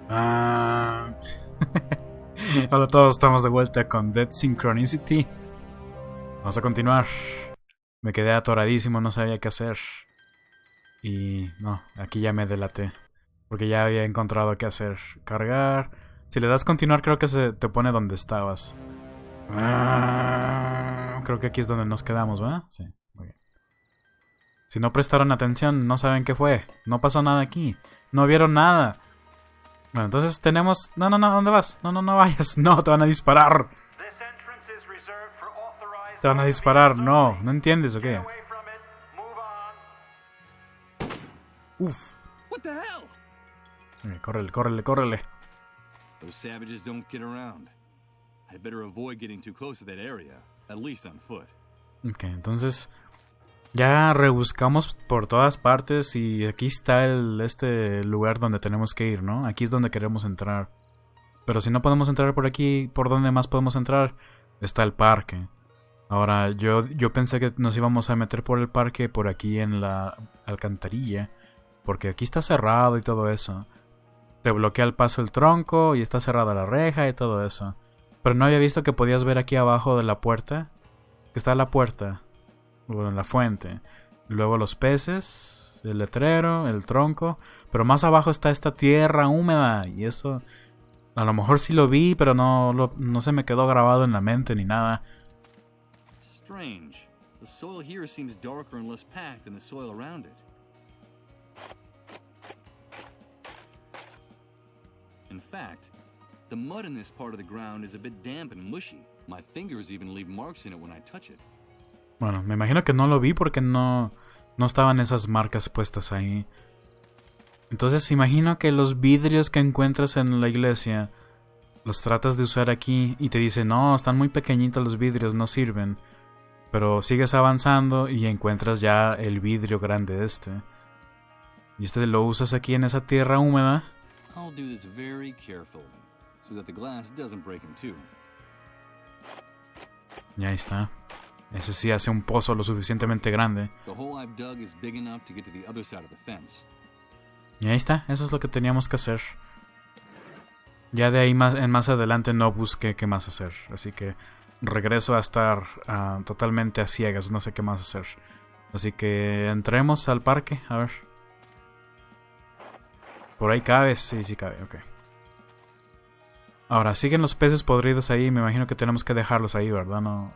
Ah. Hola a todos, estamos de vuelta con Dead Synchronicity. Vamos a continuar. Me quedé atoradísimo, no sabía qué hacer. Y no, aquí ya me delaté. Porque ya había encontrado qué hacer. Cargar. Si le das continuar creo que se te pone donde estabas. Creo que aquí es donde nos quedamos, ¿verdad? Sí, muy bien. Si no prestaron atención, no saben qué fue. No pasó nada aquí. No vieron nada. Bueno, entonces tenemos... No, ¿dónde vas? No vayas. No, te van a disparar. Te van a disparar. No entiendes o qué. Uf. Okay, córrele. Those savages don't get around. I better avoid getting too close to that area, at least on foot. Ok, entonces ya rebuscamos por todas partes y aquí está este lugar donde tenemos que ir, ¿no? Aquí es donde queremos entrar. Pero si no podemos entrar por aquí, ¿por dónde más podemos entrar? Está el parque. Ahora, yo pensé que nos íbamos a meter por el parque, por aquí en la alcantarilla, porque aquí está cerrado y todo eso. Te bloquea el paso el tronco y está cerrada la reja y todo eso. Pero no había visto que podías ver aquí abajo de la puerta, que está la puerta, bueno, la fuente. Luego los peces, el letrero, el tronco. Pero más abajo está esta tierra húmeda y eso... A lo mejor sí lo vi, pero no se me quedó grabado en la mente ni nada. Strange. The soil here seems darker and less packed than the soil around it. In fact, the mud in this part of the ground is a bit damp and mushy. My fingers even leave marks in it when I touch it. Bueno, me imagino que no lo vi porque no estaban esas marcas puestas ahí. Entonces imagino que los vidrios que encuentras en la iglesia los tratas de usar aquí y te dicen, no, están muy pequeñitos los vidrios, no sirven. Pero sigues avanzando y encuentras ya el vidrio grande este. Y este lo usas aquí en esa tierra húmeda. I'll do this very carefully, so that the glass doesn't break in two. Y ahí está. Ese sí hace un pozo lo suficientemente grande. The hole I've dug is big enough to get to the other side of the fence. Y ahí está, eso es lo que teníamos que hacer. Ya de ahí más adelante no busqué qué más hacer. Así que regreso a estar totalmente a ciegas, no sé qué más hacer. Así que entremos al parque, a ver. Por ahí cabe, sí cabe, ok. Ahora, siguen los peces podridos ahí, me imagino que tenemos que dejarlos ahí, ¿verdad? No,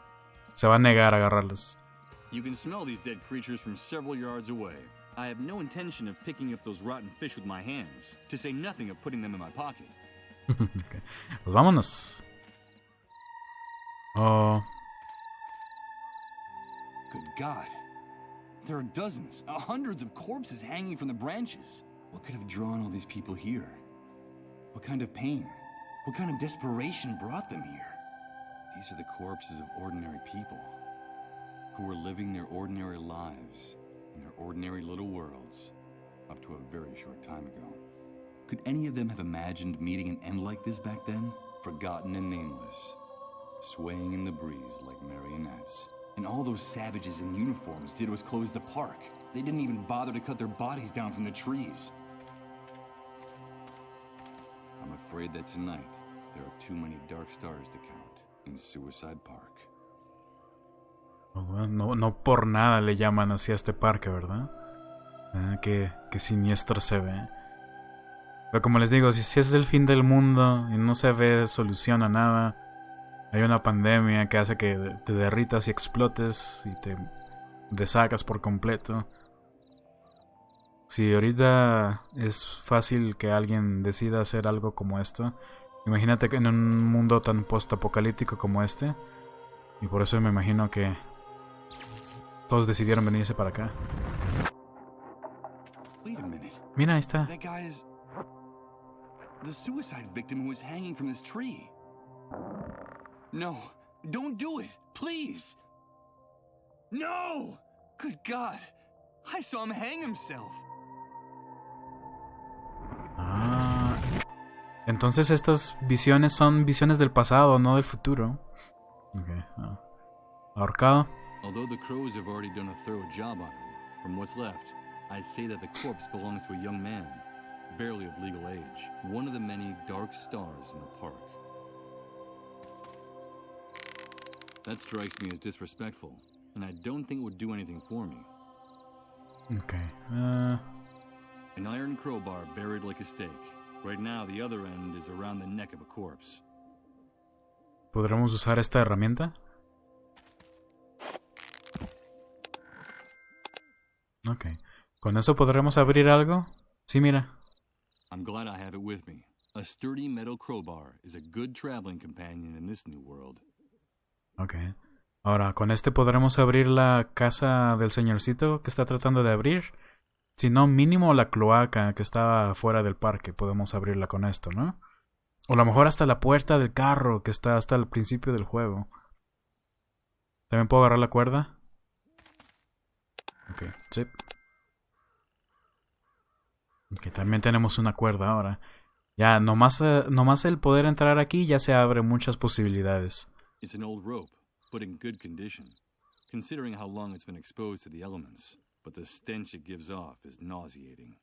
se va a negar a agarrarlos. You can smell these dead creatures from several yards away. I have no intention of picking up those rotten fish with my hands, to say nothing of putting them in my pocket. Okay. Pues vámonos. Oh. Good God. There are dozens, hundreds of corpses hanging from the branches. What could have drawn all these people here? What kind of pain? What kind of desperation brought them here? These are the corpses of ordinary people who were living their ordinary lives in their ordinary little worlds up to a very short time ago. Could any of them have imagined meeting an end like this back then? Forgotten and nameless, swaying in the breeze like marionettes. And all those savages in uniforms did was close the park. They didn't even bother to cut their bodies down from the trees. I'm afraid that tonight there are too many dark stars to count in Suicide Park. No por nada le llaman así a este parque, ¿verdad? Qué siniestro se ve. Pero como les digo, si es el fin del mundo y no se ve solución a nada, hay una pandemia que hace que te derritas y explotes y te deshagas por completo. Si ahorita es fácil que alguien decida hacer algo como esto, imagínate que en un mundo tan post-apocalíptico como este. Y por eso me imagino que todos decidieron venirse para acá. Mira, ahí está. The suicide victim who was hanging from this tree. No, don't do it, please. No! Good God, I saw him hang himself. Entonces estas visiones son visiones del pasado, no del futuro. Okay. Ahorcado. Although the crows have already done a thorough job on him, from what's left, I'd say that the corpse belongs to a young man. barely of legal age, one of the many dark stars in the park. That strikes me as disrespectful, and I don't think it would do anything for me. Okay. An iron crowbar buried like a stake. Right now, the other end is around the neck of a corpse. ¿Podremos usar esta herramienta? Ok. ¿Con eso podremos abrir algo? Sí, mira. I'm glad I have it with me. A sturdy metal crowbar is a good traveling companion in this new world. Ok. Ahora, ¿con este podremos abrir la casa del señorcito que está tratando de abrir? Si no, mínimo la cloaca que está fuera del parque. Podemos abrirla con esto, ¿no? O a lo mejor hasta la puerta del carro que está hasta el principio del juego. ¿También puedo agarrar la cuerda? Ok, sí. Ok, también tenemos una cuerda ahora. Ya, nomás el poder entrar aquí ya se abre muchas posibilidades. It's an old rope, but in good condition, considering how long it's been exposed to the elements. But the stench it gives off is nauseating.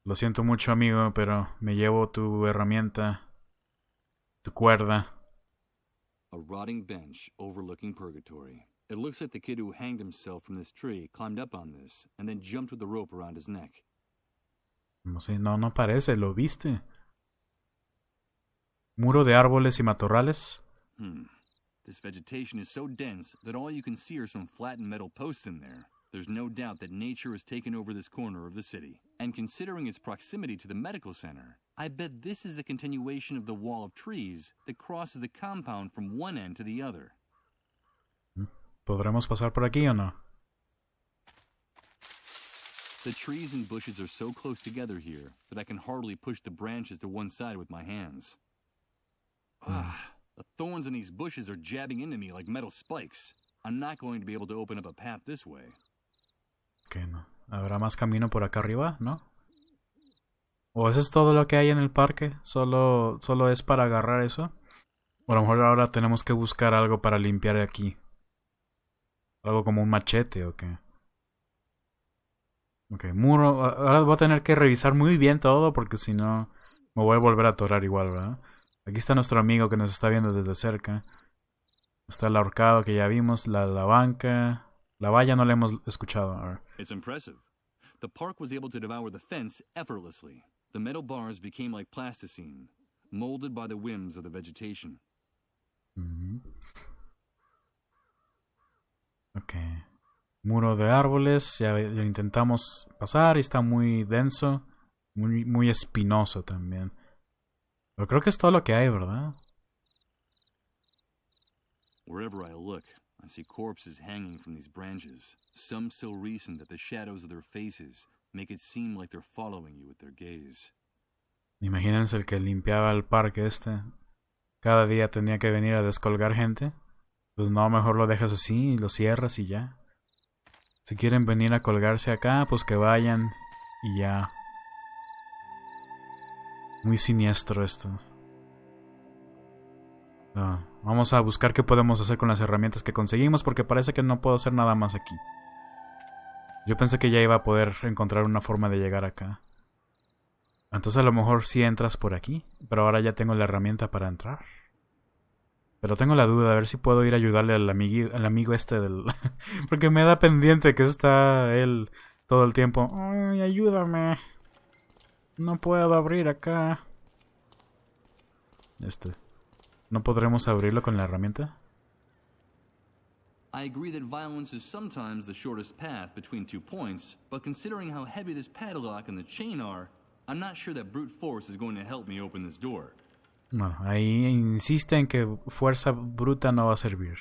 Lo siento mucho, amigo, pero me llevo tu herramienta, tu cuerda. A rotting bench overlooking purgatory. It looks like the kid who hanged himself from this tree climbed up on this and then jumped with the rope around his neck. No sé, no parece, ¿lo viste? Muro de árboles y matorrales. This vegetation is so dense that all you can see are some flattened metal posts in there. There's no doubt that nature has taken over this corner of the city. And considering its proximity to the medical center, I bet this is the continuation of the wall of trees that crosses the compound from one end to the other. ¿Podremos pasar por aquí o no? The trees and bushes are so close together here that I can hardly push the branches to one side with my hands. The thorns in these bushes are jabbing into me like metal spikes. I'm not going to be able to open up a path this way. ¿Qué no? ¿Habrá más camino por acá arriba, no? ¿O eso es todo lo que hay en el parque? ¿Solo es para agarrar eso? O a lo mejor ahora tenemos que buscar algo para limpiar aquí. Algo como un machete o qué. Ok, muro. Ahora voy a tener que revisar muy bien todo porque si no me voy a volver a atorar igual, ¿verdad? Aquí está nuestro amigo que nos está viendo desde cerca. Está el ahorcado que ya vimos, la banca. La valla no la hemos escuchado. It's impressive. The park was able to devour the fence effortlessly. The metal bars became like plasticine, molded by the whims of the vegetation. Ok. Muro de árboles. Ya intentamos pasar y está muy denso. Muy espinoso también. Pero creo que es todo lo que hay, ¿verdad? Wherever I look, I see corpses hanging from these branches, some so recent that the shadows of their faces make it seem like they're following you with their gaze. Imagínense el que limpiaba el parque este. Cada día tenía que venir a descolgar gente. Pues no, mejor lo dejas así y lo cierras y ya. Si quieren venir a colgarse acá, pues que vayan y ya. Muy siniestro esto. Vamos a buscar qué podemos hacer con las herramientas que conseguimos porque parece que no puedo hacer nada más aquí. Yo pensé que ya iba a poder encontrar una forma de llegar acá. Entonces a lo mejor sí entras por aquí, pero ahora ya tengo la herramienta para entrar. Pero tengo la duda, a ver si puedo ir a ayudarle al amigo este del... porque me da pendiente que está él todo el tiempo. ¡Ay, ayúdame! No puedo abrir acá. ¿No podremos abrirlo con la herramienta? I agree that violence is sometimes the shortest path between 2 points, but considering how heavy this padlock and the chain are, I'm not sure that brute force is going to help me open this door. Bueno, ahí insiste en que fuerza bruta no va a servir.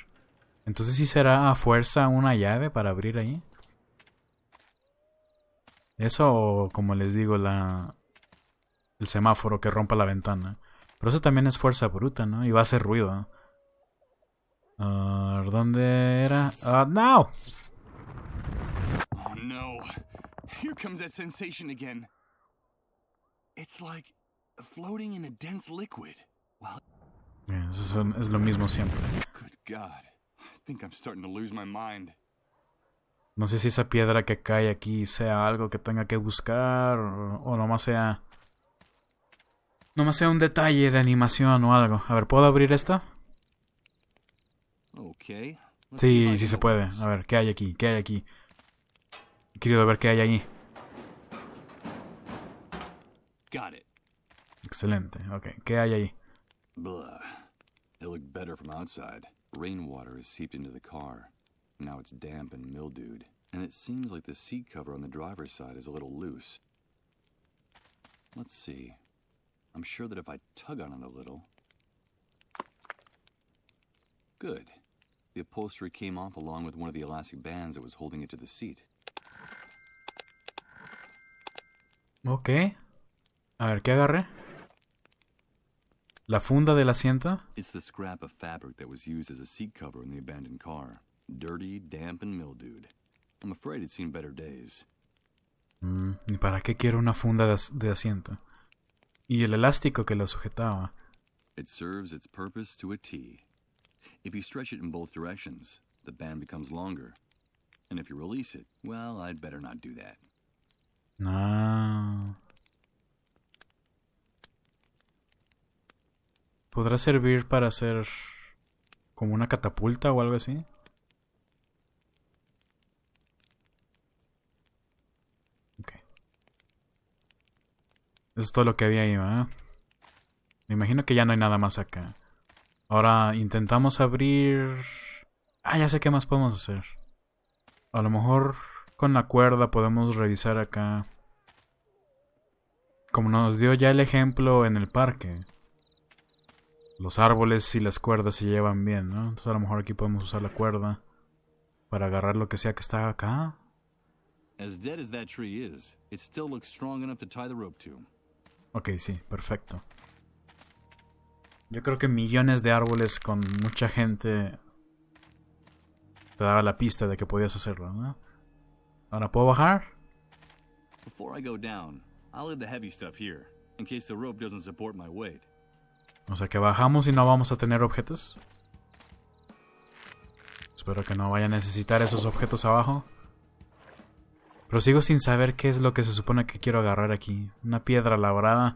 Entonces, ¿sí será a fuerza una llave para abrir ahí? Eso o, como les digo, el semáforo que rompa la ventana. Pero eso también es fuerza bruta, ¿no? Y va a hacer ruido. ¿Dónde era? ¡No! Oh no. Here comes that sensation again. It's like floating in a dense liquid. Well, Eso es lo mismo siempre. good God. I think I'm starting to lose my mind. No sé si esa piedra que cae aquí sea algo que tenga que buscar o nomás sea... Nomás sea un detalle de animación o algo. A ver, ¿puedo abrir esta? Okay. Let's see if Sí, I sí can se open puede. this. A ver, ¿qué hay aquí? ¿Qué hay aquí? He querido ver qué hay ahí. Got it. Excelente. Ok, ¿qué hay ahí? Blah. It looked better from outside. Rainwater has seeped into the car. Now it's damp and mildewed. And it seems like the seat cover on the driver's side is a little loose. Let's see. I'm sure that if I tug on it a little... Good. The upholstery came off along with one of the elastic bands that was holding it to the seat. Ok. A ver, ¿qué agarré? ¿La funda del asiento? It's the scrap of fabric that was used as a seat cover in the abandoned car. Dirty, damp, and mildewed. I'm afraid it's seen better days. ¿Y para qué quiero una funda de asiento? Y el elástico que lo sujetaba. It serves its purpose to a T. If you stretch it in both directions, the band becomes longer. And if you release it, well, I'd better not do that. Ah. ¿Podrá servir para hacer como una catapulta o algo así? Ok. Eso es todo lo que había ahí, ¿verdad? Me imagino que ya no hay nada más acá. Ahora intentamos abrir... Ah, ya sé qué más podemos hacer. A lo mejor con la cuerda podemos revisar acá. Como nos dio ya el ejemplo en el parque. Los árboles y las cuerdas se llevan bien, ¿no? Entonces a lo mejor aquí podemos usar la cuerda para agarrar lo que sea que está acá. As dead as that tree is, it still looks strong enough to tie the rope to. Ok, sí, perfecto. Yo creo que millones de árboles con mucha gente te daba la pista de que podías hacerlo, ¿no? Ahora, ¿puedo bajar? Before I go down, I'll leave the heavy stuff here, in case the rope doesn't support my weight. O sea que bajamos y no vamos a tener objetos. Espero que no vaya a necesitar esos objetos abajo. Pero sigo sin saber qué es lo que se supone que quiero agarrar aquí. Una piedra labrada.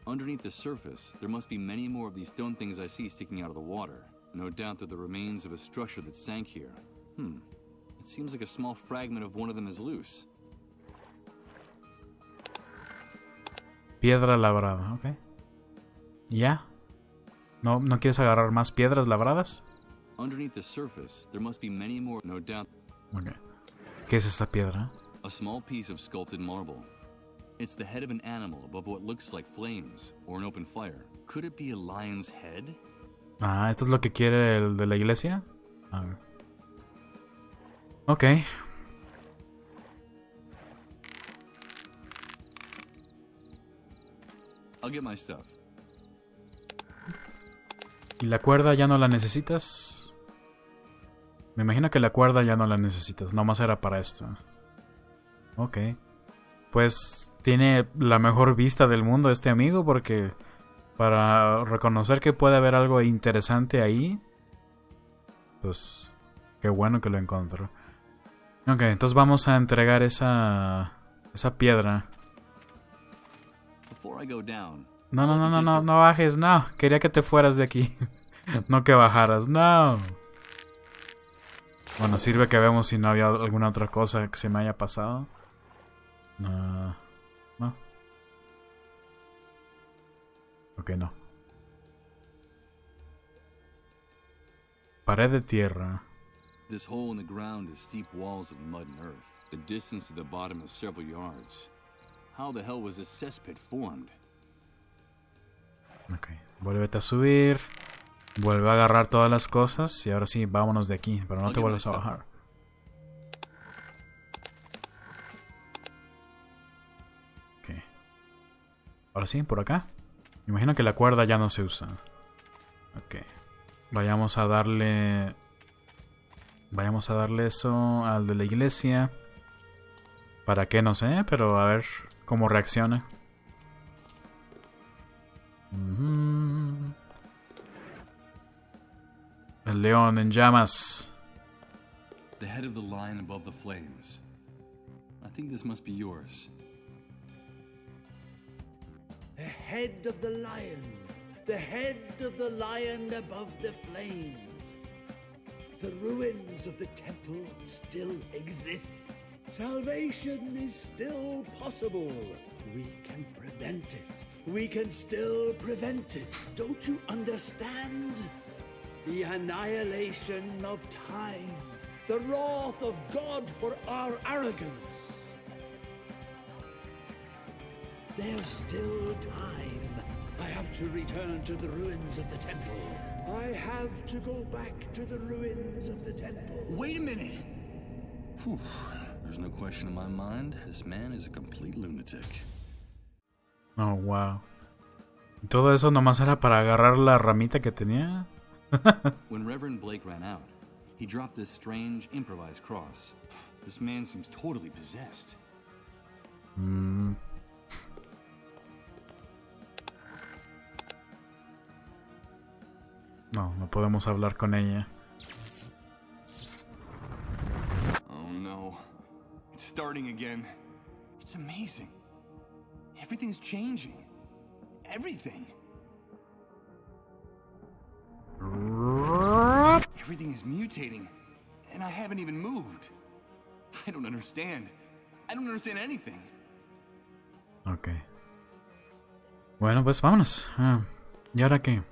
Underneath the surface, there must be many more of these stone things I see sticking out of the water. No doubt they're the remains of a structure that sank here. It seems like a small fragment of one of them is loose. Piedra labrada, ok. ¿Ya? ¿No quieres agarrar más piedras labradas? Underneath the surface, there must be many more, no doubt. Ok. ¿Qué es esta piedra? A small piece of sculpted marble. It's the head of an animal above what looks like flames or an open fire. Could it be a lion's head? Ah, ¿esto es lo que quiere el de la iglesia? A ver. Ok. I'll get my stuff. ¿Y la cuerda ya no la necesitas? Me imagino que la cuerda ya no la necesitas. Nomás era para esto. Ok. Pues tiene la mejor vista del mundo este amigo porque para reconocer que puede haber algo interesante ahí, pues qué bueno que lo encontró. Ok, entonces vamos a entregar esa piedra. Before I go down, No bajes, no. Quería que te fueras de aquí. No que bajaras, no. Bueno, sirve que vemos si no había alguna otra cosa que se me haya pasado. No. Ok, no. Pared de tierra. This hole in the ground is steep walls of mud and earth. The distance to the bottom is several yards. How the hell was this cesspit formed? Ok, vuélvete a subir. Vuelve a agarrar todas las cosas. Y ahora sí, vámonos de aquí. Pero no te vuelvas a bajar. Ok. Ahora sí, por acá. Me imagino que la cuerda ya no se usa. Ok. Vayamos a darle eso al de la iglesia. ¿Para qué? No sé, pero a ver cómo reacciona. El león en llamas. The head of the lion above the flames. I think this must be yours. The head of the lion. The head of the lion above the flames. The ruins of the temple still exist. Salvation is still possible. We can prevent it. We can still prevent it. Don't you understand? The annihilation of time. The wrath of God for our arrogance. There's still time. I have to return to the ruins of the temple. I have to go back to the ruins of the temple. Wait a minute! Whew. There's no question in my mind. This man is a complete lunatic. Oh, wow. ¿Todo eso nomás era para agarrar la ramita que tenía? When Reverend Blake ran out, he dropped this strange, improvised cross. This man seems totally possessed. No, no podemos hablar con ella. Oh no. It's starting again. It's amazing. Everything's changing. Everything. Everything is mutating, and I haven't even moved. I don't understand. I don't understand anything. Ok. Bueno, pues vámonos. ¿Y ahora qué?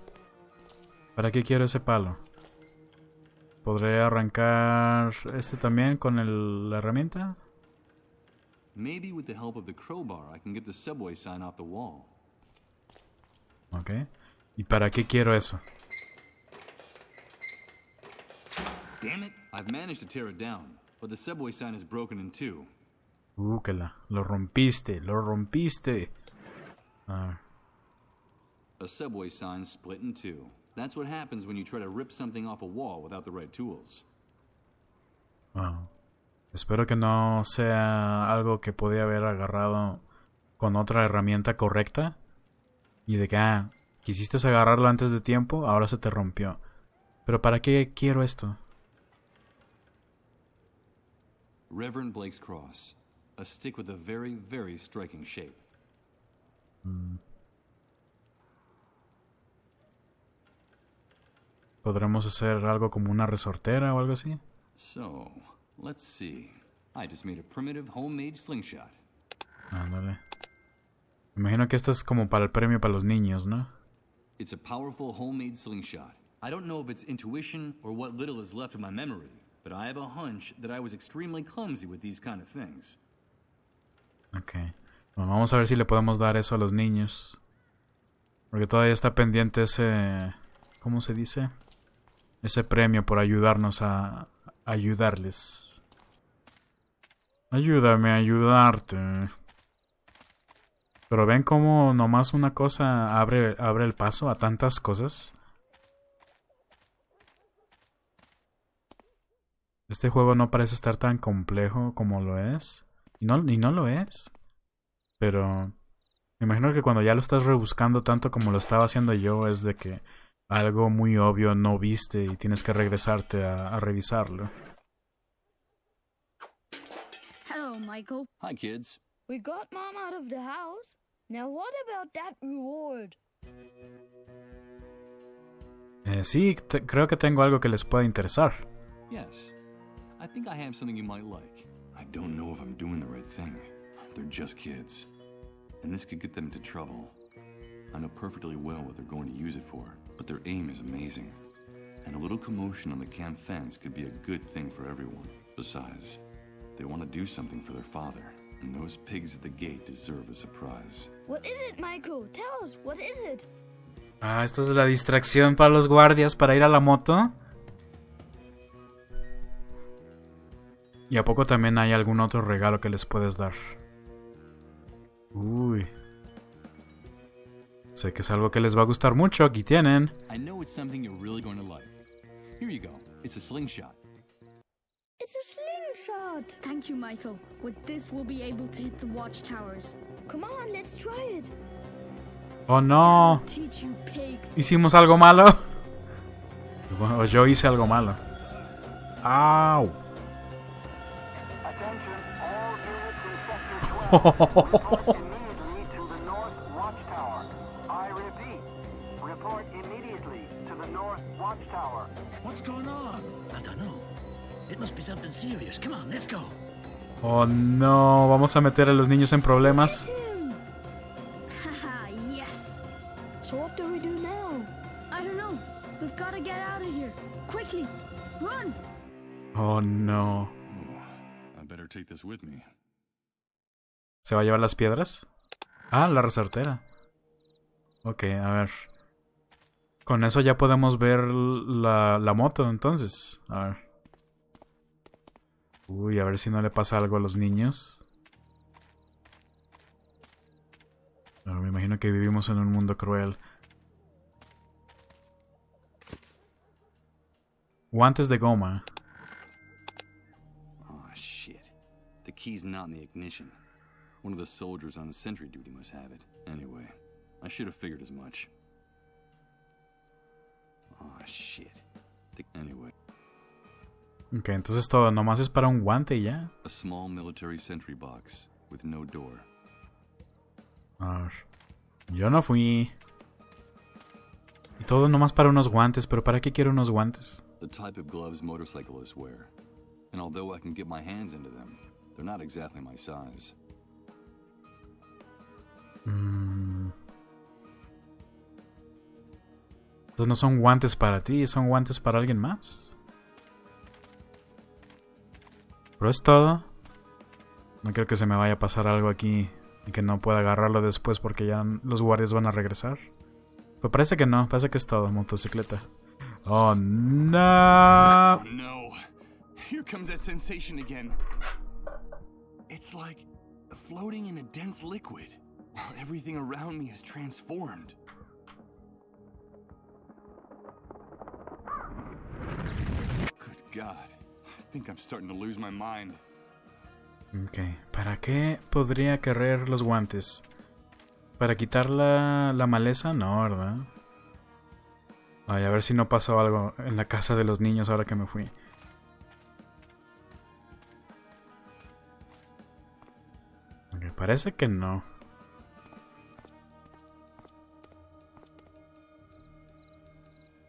¿Para qué quiero ese palo? ¿Podré arrancar este también con la herramienta? Maybe with the help of the crowbar I can get the subway sign off the wall. Ok. ¿Y para qué quiero eso? Damn it! I've managed to tear it down, but the subway sign is broken in two. Lo rompiste, lo rompiste. A subway sign split in two. That's what happens when you try to rip something off a wall without the right tools. Wow. Espero que no sea algo que podía haber agarrado con otra herramienta correcta. Y de que, quisiste agarrarlo antes de tiempo, ahora se te rompió. Pero ¿para qué quiero esto? Reverend Blake's cross. A stick with a very, very striking shape. ¿Podremos hacer algo como una resortera o algo así? So, let's see. I just made a primitive homemade slingshot. Ándale. Me imagino que esto es como para el premio para los niños, ¿no? It's a powerful homemade slingshot. I don't know if it's intuition or what little is left of my memory, but I have a hunch that I was extremely clumsy with these kind of things. Ok. Bueno, vamos a ver si le podemos dar eso a los niños. Porque todavía está pendiente ese... ¿Cómo se dice? Ese premio por ayudarnos a ayudarles. Ayúdame a ayudarte. Pero ven cómo nomás una cosa abre el paso a tantas cosas. Este juego no parece estar tan complejo como lo es. Y no lo es. Pero me imagino que cuando ya lo estás rebuscando tanto como lo estaba haciendo yo, es de que algo muy obvio no viste y tienes que regresarte a revisarlo. Hello, Michael. Hi, kids. We got Mom out of the house. Now what about that reward? Sí, creo que tengo algo que les pueda interesar. Yes. I think I have something you might like. I don't know if I'm doing the right thing. They're just kids. And this could get them into trouble. I know perfectly well what they're going to use it for, but their aim is amazing. And a little commotion on the camp fence could be a good thing for everyone. Besides, they want to do something for their father, and those pigs at the gate deserve a surprise. What is it, Michael? Tell us, what is it? Esta es la distracción para los guardias para ir a la moto. ¿Y a poco también hay algún otro regalo que les puedes dar? Uy. Sé que es algo que les va a gustar mucho. Aquí tienen. I know it's something you're really going to like. Here you go. It's a slingshot. It's a slingshot. Thank you, Michael. With this, we'll be able to hit the watchtowers. Come on, let's try it. Oh no. Teach you pigs. ¿Hicimos algo malo? O yo hice algo malo. ¡Au! Report immediately to the North Watchtower. I repeat, report immediately to the North Watchtower. What's going on? I don't know. It must be something serious. Come on, let's go. Oh no, vamos a meter a los niños en problemas. Haha, yes. So what do we do now? I don't know. We've got to get out of here. Quickly. Run. Oh no. I better take this with me. ¿Se va a llevar las piedras? Ah, la resortera. Ok, a ver. Con eso ya podemos ver la moto, entonces. A ver. Uy, a ver si no le pasa algo a los niños. Pero me imagino que vivimos en un mundo cruel. Guantes de goma. Oh, shit. The key's not in the ignition. One of the soldiers on sentry duty must have it. Anyway, I should have figured as much. Oh, shit. Anyway. Ok, entonces todo nomás es para un guante y ya. A small military sentry box with no door. A ver. Yo no fui. Y todo nomás para unos guantes, pero ¿para qué quiero unos guantes? The type of gloves motorcyclists wear. And although I can get my hands into them, they're not exactly my size. Entonces no son guantes para ti, son guantes para alguien más. Pero es todo. No creo que se me vaya a pasar algo aquí y que no pueda agarrarlo después porque ya los guardias van a regresar. Pero parece que no, parece que es todo, motocicleta. Oh no. Oh no. Here comes that sensation again. It's like floating in a dense liquid. While everything around me is transformed. Good God. I think I'm starting to lose my mind. Ok, ¿para qué podría querer los guantes? ¿Para quitar la maleza? No, ¿verdad? Ay, a ver si no pasó algo en la casa de los niños ahora que me fui. Ok, parece que no.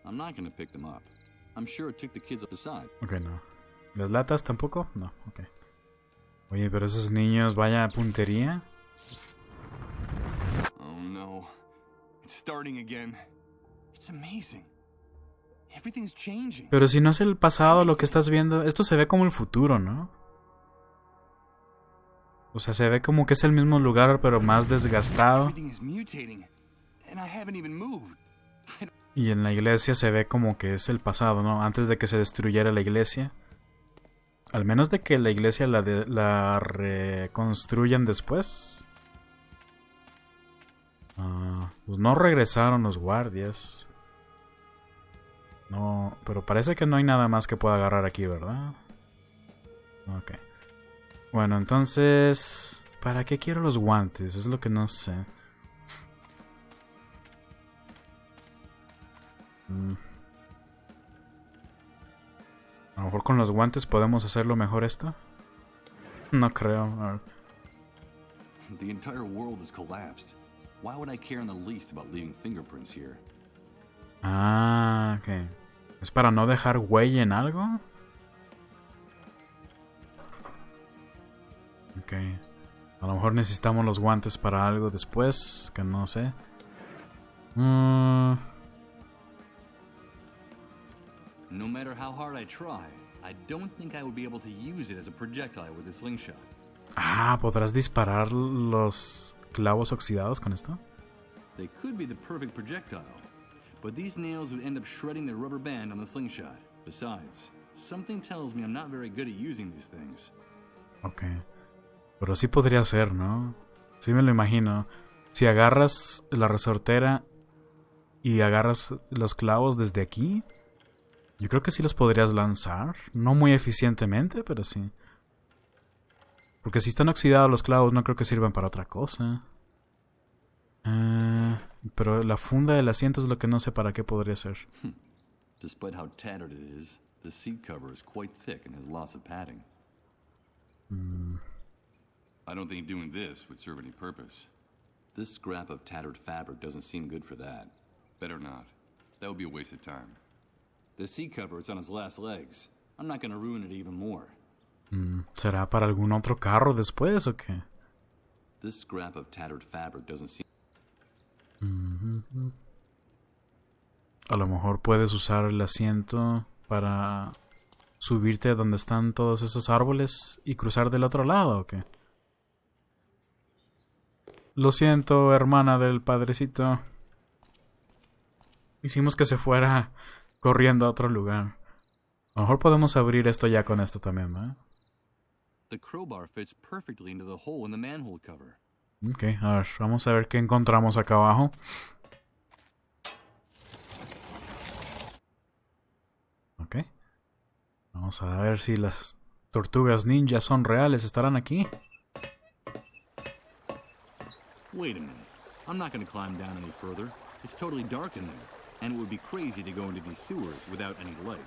I'm not gonna pick them up. I'm sure it took the kids up the side. Ok, no. ¿Las latas tampoco? No, ok. Oye, pero esos niños, vaya puntería. Oh no. It's starting again. It's amazing. Everything's changing. Pero si no es el pasado lo que estás viendo, esto se ve como el futuro, ¿no? O sea, se ve como que es el mismo lugar, pero más desgastado. Everything is mutating. And I haven't even moved. Y en la iglesia se ve como que es el pasado, ¿no? Antes de que se destruyera la iglesia. Al menos de que la iglesia la reconstruyan después. Pues no regresaron los guardias. No, pero parece que no hay nada más que pueda agarrar aquí, ¿verdad? Ok. Bueno, entonces... ¿para qué quiero los guantes? Es lo que no sé. A lo mejor con los guantes podemos hacerlo mejor esto. No creo. A ver. The entire world has collapsed. Why would I care in the least about leaving fingerprints here? Ah, ok. ¿Es para no dejar huella en algo? Ok. A lo mejor necesitamos los guantes para algo después, que no sé. No matter how hard I try, I don't think I would be able to use it as a projectile with a slingshot. Ah, ¿podrás disparar los clavos oxidados con esto? They could be the perfect projectile, but these nails would end up shredding the rubber band on the slingshot. Besides, something tells me I'm not very good at using these things. Ok. Pero sí podría ser, ¿no? Sí me lo imagino. Si agarras la resortera y agarras los clavos desde aquí, yo creo que sí los podrías lanzar. No muy eficientemente, pero sí. Porque si están oxidados los clavos no creo que sirvan para otra cosa. Pero la funda del asiento es lo que no sé para qué podría ser. Despite how tattered it is, the seat cover is quite thick and has lots of padding. I I don't think doing this would serve any purpose. This scrap of tattered fabric doesn't seem good for that. Better not. That would be a waste of time. The seat cover is on its last legs. I'm not gonna ruin it even more. ¿Será para algún otro carro después o qué? This scrap of tattered fabric doesn't seem... A lo mejor puedes usar el asiento para subirte donde están todos esos árboles y cruzar del otro lado o qué. Lo siento, hermana del padrecito. Hicimos que se fuera corriendo a otro lugar. A lo mejor podemos abrir esto ya con esto también, ¿no? The crowbar fits perfectly into the hole in the manhole cover. Ok, a ver, vamos a ver qué encontramos acá abajo. Ok. Vamos a ver si las tortugas ninja son reales. ¿Estarán aquí? Wait a minute. I'm not gonna climb down any further. It's totally dark in there, and it would be crazy to go into these sewers without any light.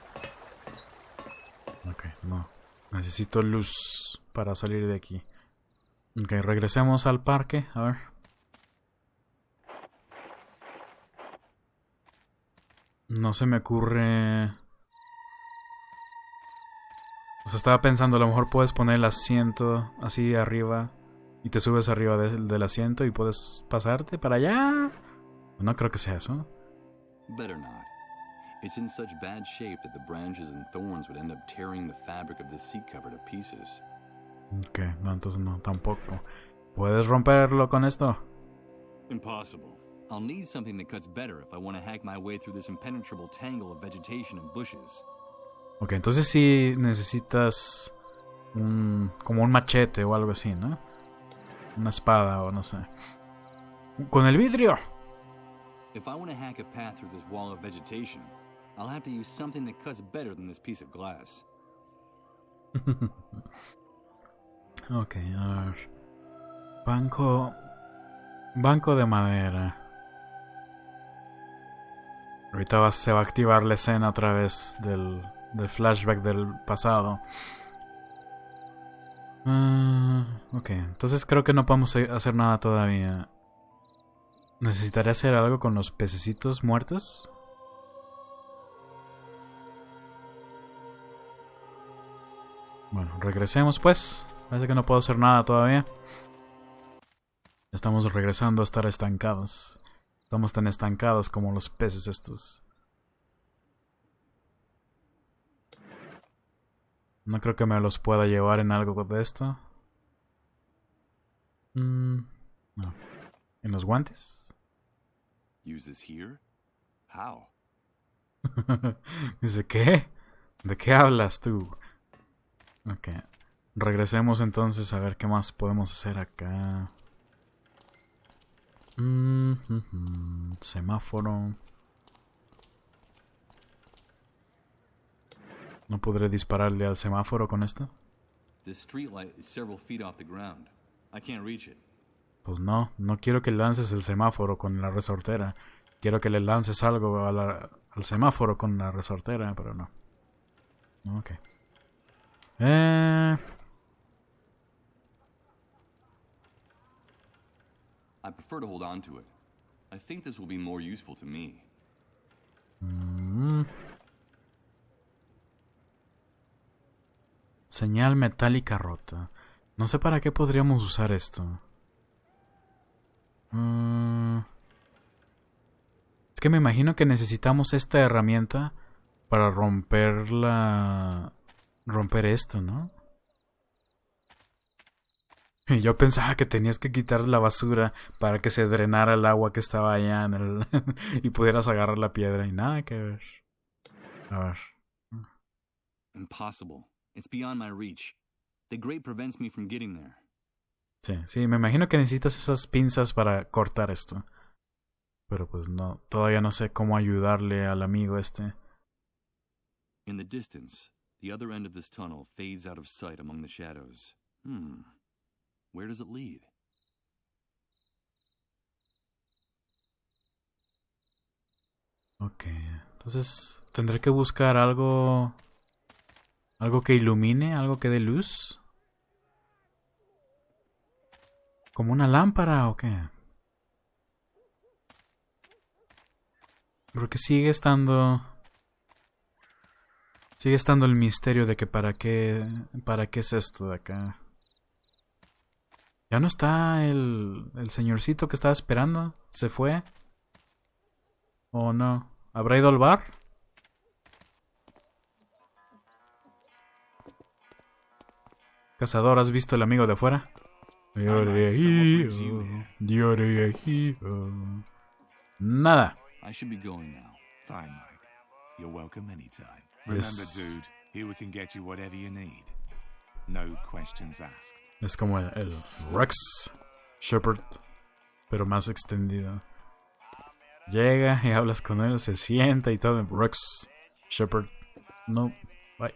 Ok, no. Necesito luz para salir de aquí. Ok, regresemos al parque. A ver. No se me ocurre... O sea, estaba pensando, a lo mejor puedes poner el asiento así arriba y te subes arriba del asiento y puedes pasarte para allá. No creo que sea eso. Better not. It's in such bad shape that the branches and thorns would end up tearing the fabric of the seat cover to pieces. Ok, no, entonces no, tampoco. ¿Puedes romperlo con esto? Impossible. I'll need something that cuts better if I want to hack my way through this impenetrable tangle of vegetation and bushes. Ok, entonces sí necesitas como un machete o algo así, ¿no? Una espada o no sé. ¡Con el vidrio! If I want to hack a path through this wall of vegetation, I'll have to use something that cuts better than this piece of glass. Ok, a ver. Banco de madera. Ahorita se va a activar la escena otra vez del flashback del pasado. Ok, entonces creo que no podemos hacer nada todavía. ¿Necesitaré hacer algo con los pececitos muertos? Bueno, regresemos pues. Parece que no puedo hacer nada todavía. Estamos regresando a estar estancados. Estamos tan estancados como los peces estos. No creo que me los pueda llevar en algo de esto. No. ¿En los guantes? Use this here? How? Dice, ¿qué? ¿De qué hablas tú? Ok. Regresemos entonces a ver qué más podemos hacer acá. Semáforo. ¿No podré dispararle al semáforo con esto? This streetlight is several feet off the ground. I can't reach it. Pues no quiero que lances el semáforo con la resortera. Quiero que le lances algo al semáforo con la resortera, pero no. Ok. I prefer to hold on to it. I think this will be more useful to me. Señal metálica rota. No sé para qué podríamos usar esto. Es que me imagino que necesitamos esta herramienta para romper esto, ¿no? Y yo pensaba que tenías que quitar la basura para que se drenara el agua que estaba allá y pudieras agarrar la piedra y nada que ver. A ver. Impossible. It's beyond my reach. The grate prevents me from getting there. Sí, me imagino que necesitas esas pinzas para cortar esto. Pero pues no, todavía no sé cómo ayudarle al amigo este. In the distance, the other end of this tunnel fades out of sight among the shadows. Where does it lead? Ok, entonces tendré que buscar algo que ilumine, algo que dé luz. ¿Como una lámpara o qué? Porque sigue estando el misterio de que para qué es esto de acá. Ya no está el señorcito que estaba esperando. ¿Se fue? ¿O no? ¿Habrá ido al bar? Cazador, ¿has visto el amigo de afuera? Nada. I should be going now. Fine, Mike. You're welcome anytime. Yes. Remember, dude, here we can get you whatever you need. No questions asked. Es como el Rex Shepherd, pero más extendido. Llega y hablas con él, se sienta y todo. Rex Shepherd. No, bye.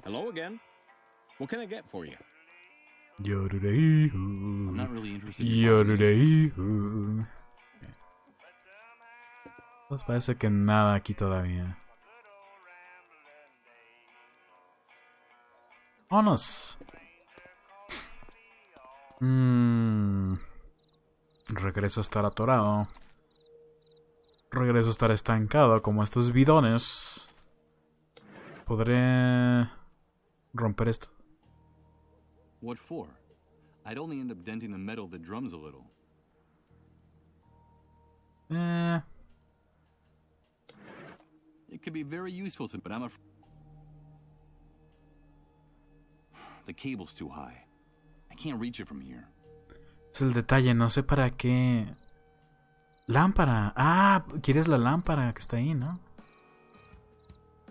Hello again. What can I get for you? I'm not really interested in Yorureihu. Pues parece que nada aquí todavía. Vámonos. Regreso a estar atorado. Regreso a estar estancado como estos bidones. ¿Podré romper esto? What for? I'd only end up denting the metal of the drums a little. It could be very useful to, but I'm afraid the cable's too high. I can't reach it from here. Es el detalle, no sé para qué. Lámpara. Ah, quieres la lámpara que está ahí, ¿no?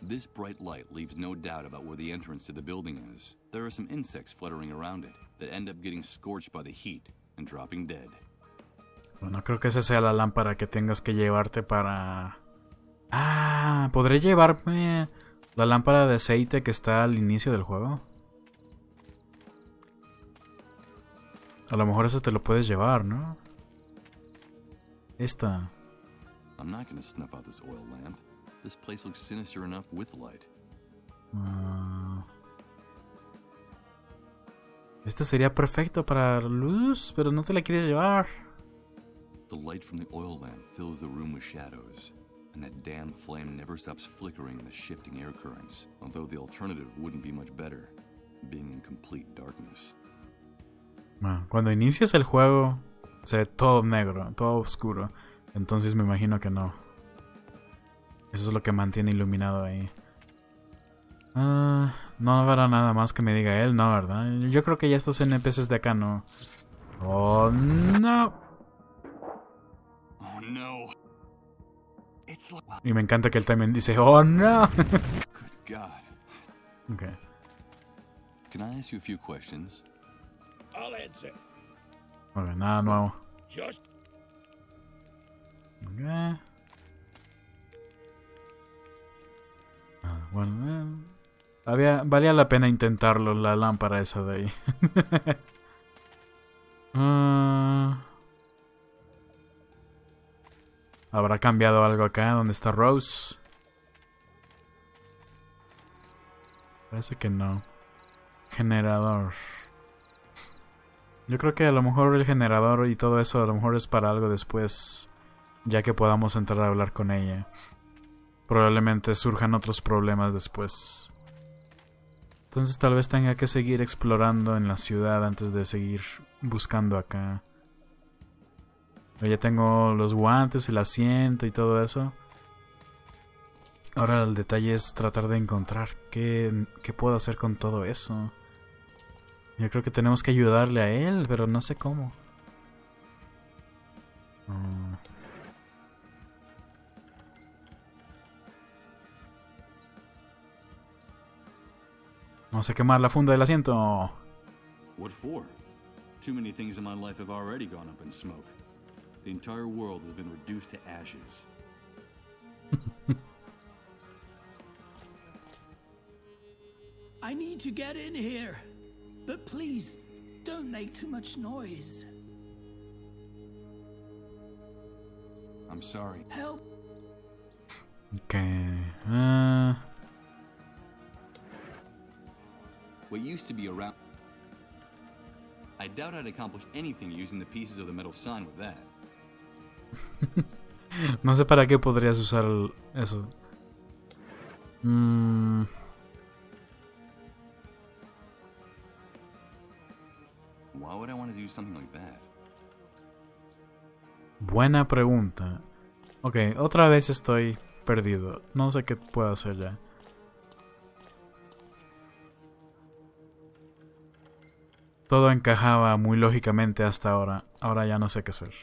This bright light leaves no doubt about where the entrance to the building is. There are some insects fluttering around it that end up getting scorched by the heat and dropping dead. Bueno, creo que esa sea la lámpara que tengas que llevarte para... Ah, ¿podré llevarme la lámpara de aceite que está al inicio del juego? A lo mejor eso te lo puedes llevar, ¿no? Esta. I'm not gonna snuff out this oil lamp. This place looks sinister enough with light. Este sería perfecto para luz, pero no te la quieres llevar. The light from the oil lamp fills the room with shadows, and that damn flame never stops flickering in the shifting air currents, although the alternative wouldn't be much better, being in complete darkness. Bueno, cuando inicias el juego se ve todo negro, todo oscuro, entonces me imagino que no. Eso es lo que mantiene iluminado ahí. No habrá nada más que me diga él, ¿no? ¿Verdad? Yo creo que ya estos NPCs de acá no. ¡Oh, no! Oh no. It's like... Y me encanta que él también dice ¡oh, no! Good God. Okay. Can I ask you a few questions? I'll answer. Ok, nada nuevo. Just Okay. Bueno, valía la pena intentarlo, la lámpara esa de ahí. ¿Habrá cambiado algo acá donde está Rose? Parece que no. Generador. Yo creo que a lo mejor el generador y todo eso a lo mejor es para algo después, ya que podamos entrar a hablar con ella. Probablemente surjan otros problemas después. Entonces tal vez tenga que seguir explorando en la ciudad antes de seguir buscando acá. Ya tengo los guantes, el asiento y todo eso. Ahora el detalle es tratar de encontrar qué puedo hacer con todo eso. Yo creo que tenemos que ayudarle a él, pero no sé cómo. Vamos a quemar la funda del asiento. What for? Too many things in my life have already gone up in smoke. The entire world has been reduced to ashes. I need to get in here. But please, don't make too much noise. I'm sorry. Help. Okay. what used to be around. I doubt I'd accomplish anything using the pieces of the metal sign with that. No sé para qué podrías usar eso. Why would I want to do something like that? Buena pregunta. Ok, otra vez estoy perdido. No sé qué puedo hacer ya. Todo encajaba muy lógicamente hasta ahora. Ahora ya no sé qué hacer.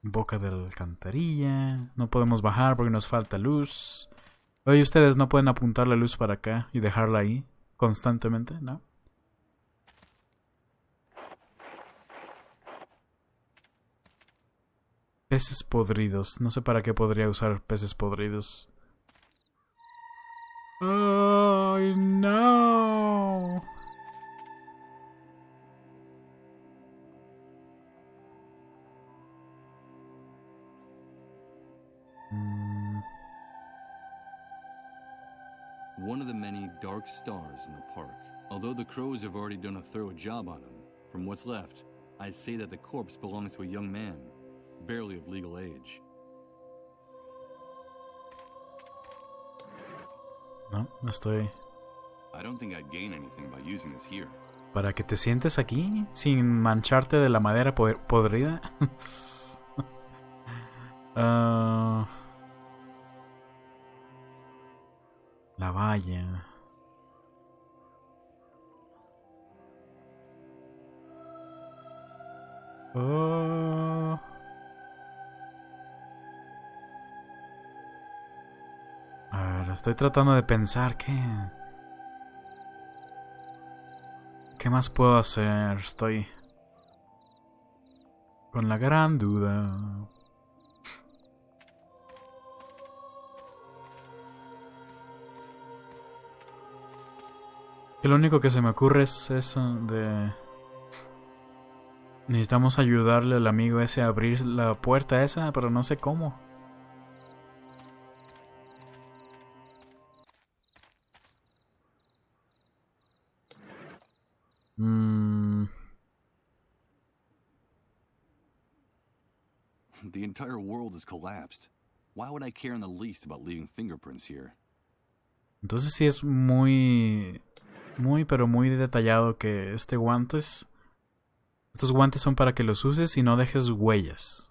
Boca de la alcantarilla. No podemos bajar porque nos falta luz. Oye, ustedes no pueden apuntar la luz para acá y dejarla ahí constantemente, ¿no? Peces podridos. No sé para qué podría usar peces podridos. ¡Ay, no! One of the many dark stars in the park. Although the crows have already done a thorough job on him, from what's left, I'd say that the corpse belongs to a young man, barely of legal age. No, no estoy. I don't think I'd gain anything by using this here. ¿Para que te sientes aquí sin mancharte de la madera podrida? La valla. A ver, estoy tratando de pensar ¿qué más puedo hacer? Estoy con la gran duda. Que lo único que se me ocurre es eso de... Necesitamos ayudarle al amigo ese a abrir la puerta esa, pero no sé cómo. The entire world has collapsed. Why would I care in the least about leaving fingerprints here? Entonces sí es muy pero muy detallado que estos guantes son para que los uses y no dejes huellas.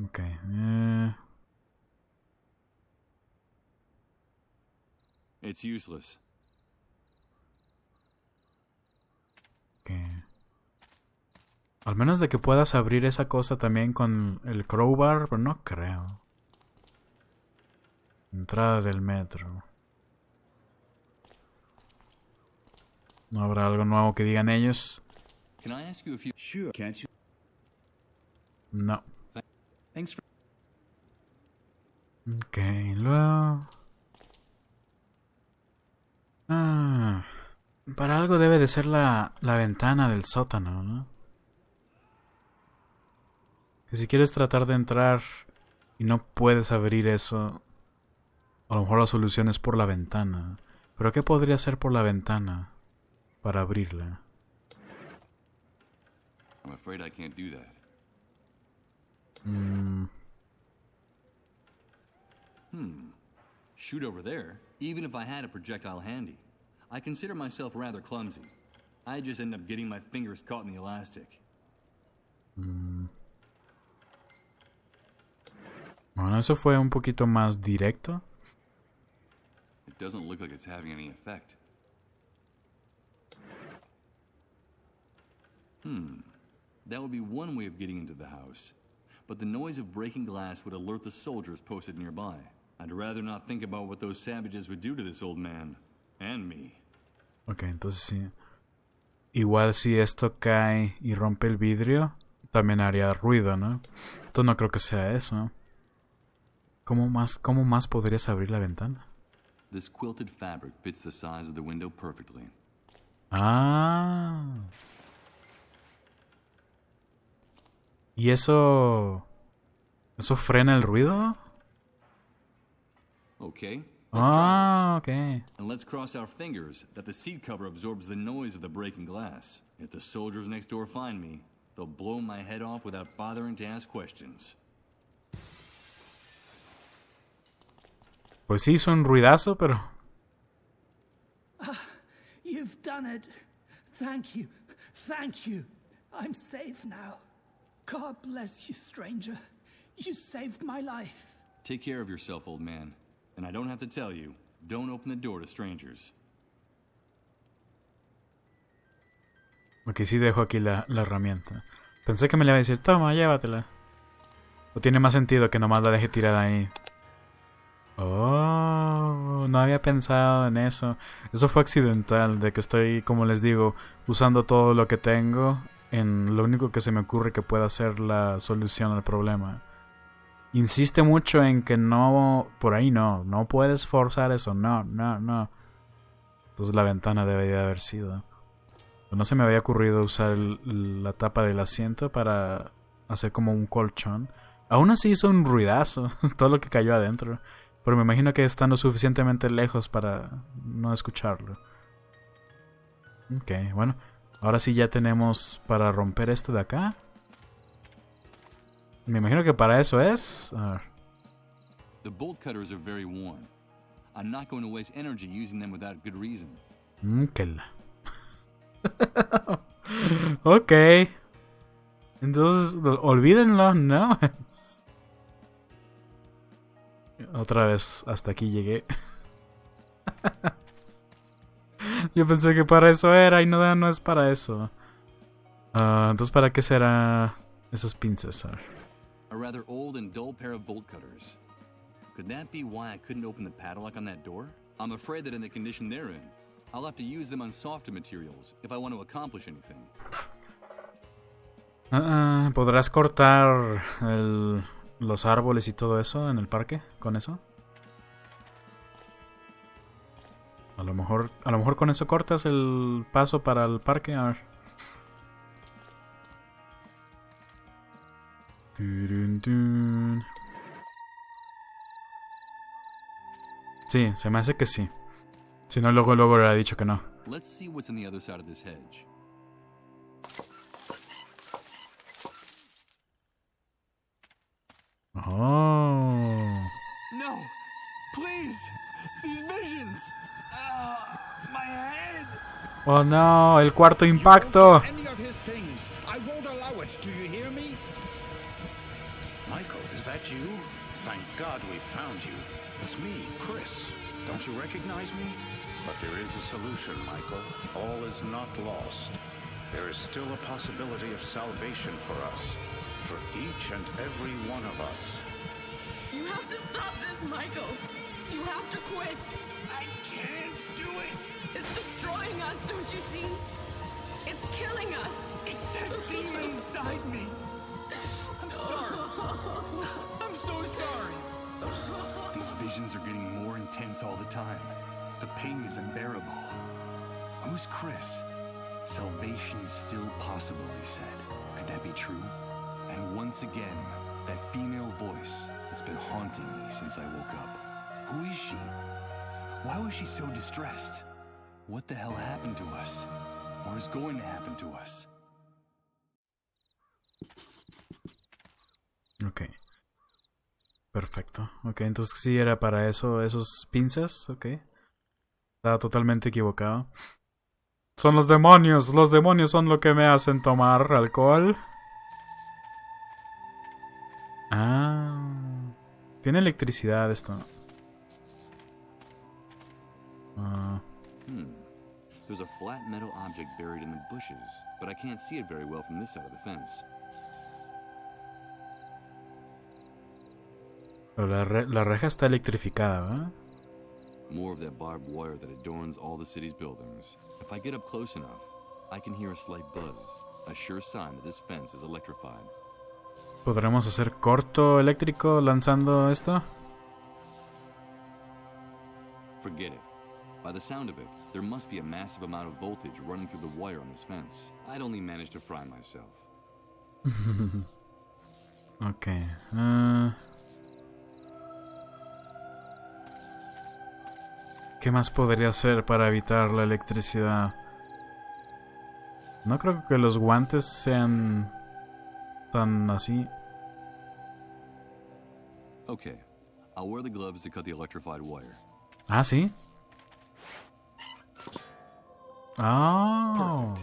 Ok. It's useless. Okay. Al menos de que puedas abrir esa cosa también con el crowbar, pero no creo. Entrada del metro. ¿No habrá algo nuevo que digan ellos? Can I ask you a few? Sure, can't you? No. Thanks for... Ok, luego... para algo debe de ser la ventana del sótano, ¿no? Que si quieres tratar de entrar y no puedes abrir eso, a lo mejor la solución es por la ventana. ¿Pero qué podría ser por la ventana para abrirla? I'm afraid I can't do that. Shoot over there, even if I had a projectile handy. I consider myself rather clumsy. I just end up getting my fingers caught in the elastic. Bueno, eso fue un poquito más directo. It doesn't look like it's having any effect. That would be one way of getting into the house. But the noise of breaking glass would alert the soldiers posted nearby. I'd rather not think about what those savages would do to this old man. And me. Ok, entonces sí. Igual si esto cae y rompe el vidrio, también haría ruido, ¿no? Entonces no creo que sea eso. ¿Cómo más podrías abrir la ventana? This quilted fabric fits the size of the window perfectly. Ah. ¿Y eso frena el ruido? Okay. Let's try Ah, this. ok. And let's cross our fingers that the seat cover absorbs the noise of the breaking glass. If the soldiers next door find me, they'll blow my head off without bothering to ask questions. Pues sí, hizo un ruidazo, pero... You've done it. Thank you. Thank you. I'm safe now. God bless you, stranger. You saved my life. Take care of yourself, old man. And I don't have to tell you, don't open the door to strangers. Ok, sí dejo aquí la herramienta. Pensé que me le iba a decir, toma, llévatela. O tiene más sentido que nomás la deje tirada ahí. Oh, no había pensado en eso. Eso fue accidental, de que estoy, como les digo, usando todo lo que tengo en lo único que se me ocurre que pueda ser la solución al problema. Insiste mucho en que no, por ahí no puedes forzar eso, no. Entonces la ventana debería haber sido. No se me había ocurrido usar la tapa del asiento para hacer como un colchón. Aún así hizo un ruidazo, todo lo que cayó adentro. Pero me imagino que están lo suficientemente lejos para no escucharlo. Ok, bueno. Ahora sí ya tenemos para romper esto de acá. Me imagino que para eso es... A ver. The bolt cutters are very worn. I'm not going to waste energy using them without good reason. Que la... Ok. Entonces, olvídenlo, ¿no? Otra vez, hasta aquí llegué. Yo pensé que para eso era y no es para eso. Entonces, ¿para qué será esas pinzas? A rather old and dull pair of bolt cutters. Could that be why I couldn't open the padlock on that door? I'm afraid that in the condition they're in, I'll have to use them on softer materials if I want to accomplish anything. ¿Podrás cortar los árboles y todo eso en el parque con eso? A lo mejor con eso cortas el paso para el parque. A ver. Sí, se me hace que sí. Si no, luego le hubiera dicho que no. Let's see what's on the other side of this hedge. Oh. No! Please! These visions! My head! Oh no, el cuarto impacto. Any of his things. I won't allow it. Do you hear me? Michael, is that you? Thank God we found you. It's me, Chris. Don't you recognize me? But there is a solution, Michael. All is not lost. There is still a possibility of salvation for us. For each and every one of us. You have to stop this, Michael. You have to quit. I can't do it. It's destroying us, don't you see? It's killing us. It's that demon inside me. I'm sorry. I'm so sorry. These visions are getting more intense all the time. The pain is unbearable. Who's Chris? Salvation is still possible, he said. Could that be true? And once again, that female voice has been haunting me since I woke up. Who is she? Why was she so distressed? What the hell happened to us? Or is going to happen to us? Ok. Perfecto. Ok, entonces sí era para eso, esos pinzas. Ok. Estaba totalmente equivocado. Son los demonios son lo que me hacen tomar alcohol. Tiene electricidad esto. There's a flat metal object buried in the bushes, but I can't see it very well from this side of the fence. Pero la reja está electrificada, ¿verdad? More of that barbed wire that adorns all the city's buildings. If I get up close enough, I can hear a slight buzz, a sure sign that this fence is electrified. ¿Podremos hacer corto eléctrico lanzando esto? Forget it. By the sound of it, there must be a massive amount of voltage running through the wire on this fence. I'd only manage to fry myself. Ok. ¿Qué más podría hacer para evitar la electricidad? No creo que los guantes sean tan así. Okay, I'll wear the gloves to cut the electrified wire. Ah, ¿sí? Ah.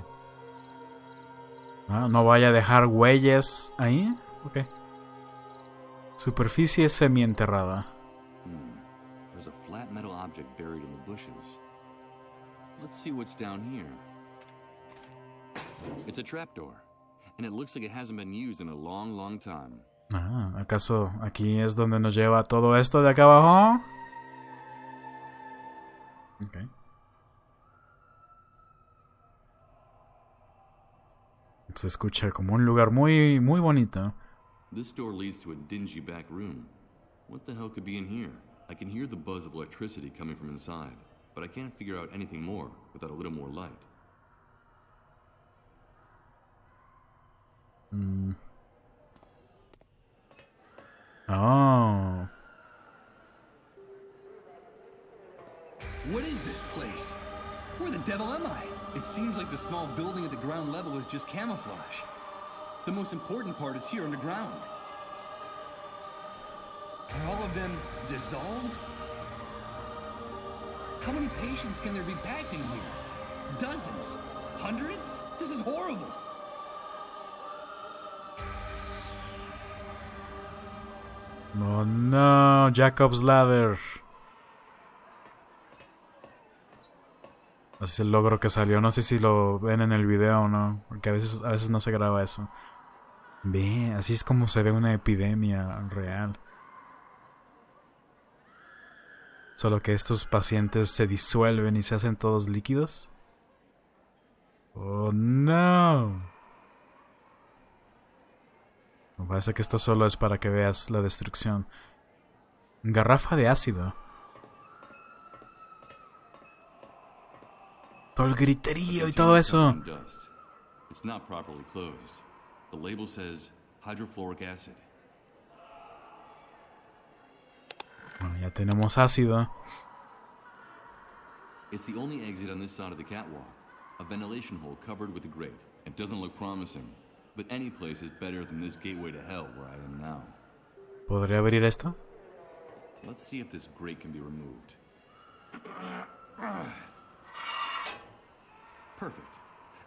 Ah, no vaya a dejar huellas ahí. Ok. Superficie semienterrada. There's a flat metal object buried in the bushes. Let's see what's down here. It's a trapdoor, and it looks like it hasn't been used in a long, long time. Ah, ¿acaso aquí es donde nos lleva todo esto de acá abajo? Ok. Se escucha como un lugar muy, muy bonito. This door leads to a dingy back room. What the hell could be in here? I can hear the buzz of electricity coming from inside, but I can't figure out anything more without a little more light. Oh. What is this place? Where the devil am I? It seems like the small building at the ground level is just camouflage. The most important part is here underground. Are all of them dissolved? How many patients can there be packed in here? Dozens? Hundreds? This is horrible. Oh no, Jacob's Ladder. Así es el logro que salió. No sé si lo ven en el video o no, porque a veces no se graba eso. Ve, así es como se ve una epidemia real. Solo que estos pacientes se disuelven y se hacen todos líquidos. Oh no. Me parece que esto solo es para que veas la destrucción. Garrafa de ácido. Todo el griterío y todo eso. It's not properly closed. The label says hydrofluoric acid. Bueno, ya tenemos ácido. It's the only exit on this side of the catwalk. A ventilation hole covered with a grate. It doesn't look promising, but any place is better than this gateway to hell where I am now. ¿Podría abrir esto? Let's see if this grate can be removed. Perfect.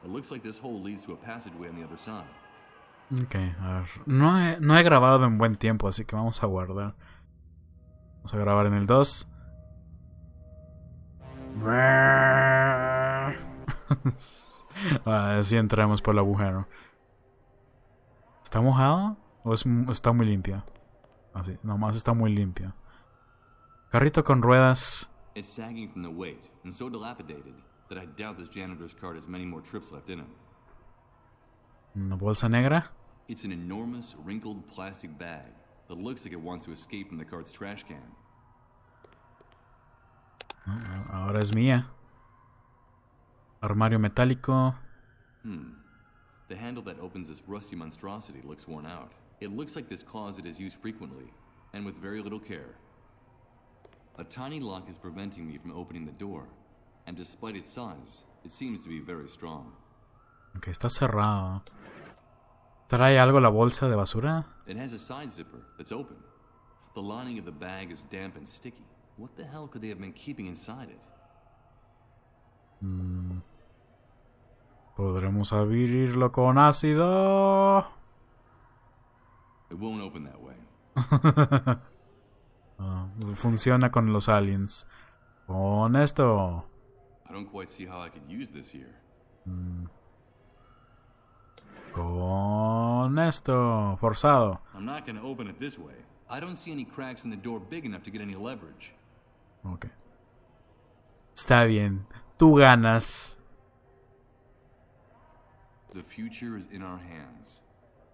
It looks like this hole leads to a passageway on the other side. Ok, a ver. No he grabado en buen tiempo, así que vamos a guardar. Vamos a grabar en el 2. Así entramos por el agujero. ¿Está mojado? ¿O está muy limpio? Así, nomás está muy limpio. Carrito con ruedas. It's sagging from the weight and so dilapidated that I doubt this janitor's cart has many more trips left in it. ¿Una bolsa negra? It's an enormous, wrinkled plastic bag that looks like it wants to escape from the cart's trash can. Ahora es mía. Armario metálico. The handle that opens this rusty monstrosity looks worn out. It looks like this closet is used frequently, and with very little care. A tiny lock is preventing me from opening the door, and despite its size, it seems to be very strong. Ok, está cerrado. ¿Trae algo la bolsa de basura? It has a side zipper that's open. The lining of the bag is damp and sticky. What the hell could they have been keeping inside it? ¿Podremos abrirlo con ácido? It won't open that way. Funciona con los aliens. Con esto. I don't quite see how I could use this here. Con esto. Forzado. I'm not going to open it this way. I don't see any cracks in the door big enough to get any leverage. Ok. Está bien. Tú ganas. The future is in our hands.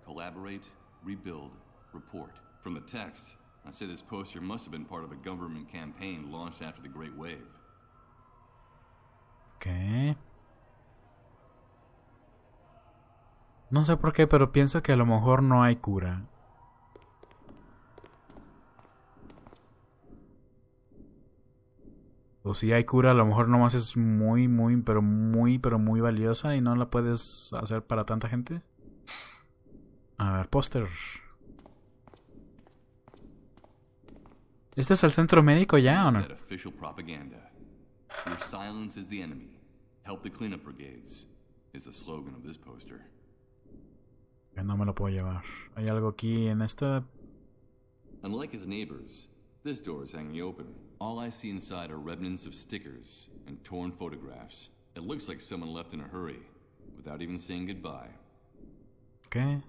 Collaborate, rebuild, report. From the text, I say this poster must have been part of a government campaign launched after the Great Wave. Ok. No sé por qué, pero pienso que a lo mejor no hay cura. O si hay cura, a lo mejor nomás es muy, pero muy valiosa y no la puedes hacer para tanta gente. A ver, póster. ¿Este es el centro médico ya o no? Official propaganda. Your silence is the enemy. Help the cleanup brigades is the slogan of this poster. Que no me lo puedo llevar. ¿Hay algo aquí en esta? Unlike his neighbors, this door is hanging open. All I see inside are remnants of stickers and torn photographs. It looks like someone left in a hurry, without even saying goodbye. ¿Qué?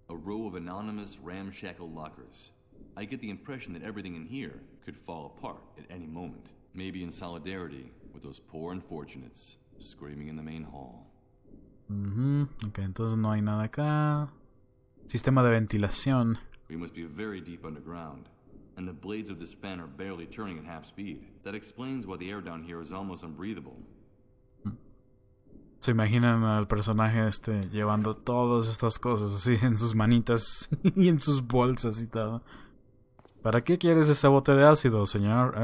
A row of anonymous ramshackle lockers. I get the impression that everything in here could fall apart at any moment. Maybe in solidarity with those poor unfortunates screaming in the main hall. Ok, entonces no hay nada acá. Sistema de ventilación. We must be very deep underground, and the blades of this fan are barely turning at half speed. That explains why the air down here is almost unbreathable. Se imaginan al personaje llevando todas estas cosas así en sus manitas y en sus bolsas y todo. ¿Para qué quieres ese bote de ácido, señor?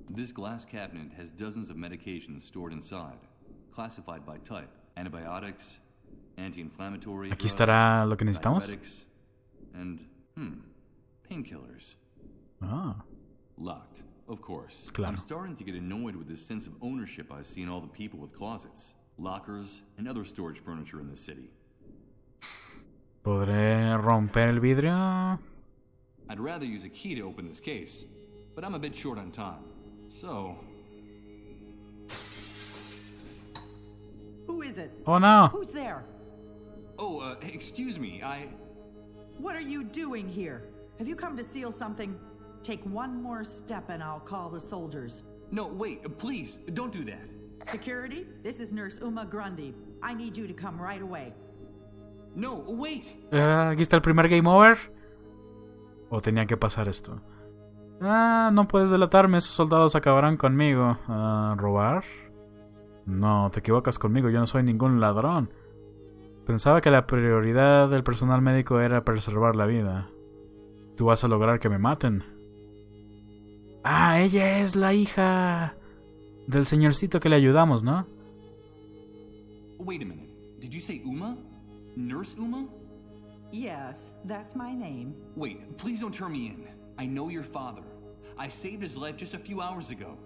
This glass cabinet has dozens of medications stored inside, classified by type. Antibiotics, anti-inflammatory Aquí estará lo que necesitamos. And, painkillers. Locked, of course. Claro. I'm starting to get annoyed with this sense of ownership I see in all the people with closets, lockers, and other storage furniture in this city. ¿Podré romper el vidrio? I'd rather use a key to open this case, but I'm a bit short on time. So... Who is it? Oh no! Who's there? Oh, excuse me, What are you doing here? Have you come to steal something? Take one more step and I'll call the soldiers. No, wait, please, don't do that. Security, this is Nurse Uma Grundy. I need you to come right away. No, wait. Aquí está el primer game over. ¿O tenía que pasar esto? No puedes delatarme, esos soldados acabarán conmigo. ¿Robar? No, te equivocas conmigo, yo no soy ningún ladrón. Pensaba que la prioridad del personal médico era preservar la vida. Tú vas a lograr que me maten. Ella es la hija del señorcito que le ayudamos, ¿no? Wait a minute, did you say Uma? Nurse Uma? Yes, that's my name. Wait, please don't turn me in. I know your father. I saved his life just a few hours ago.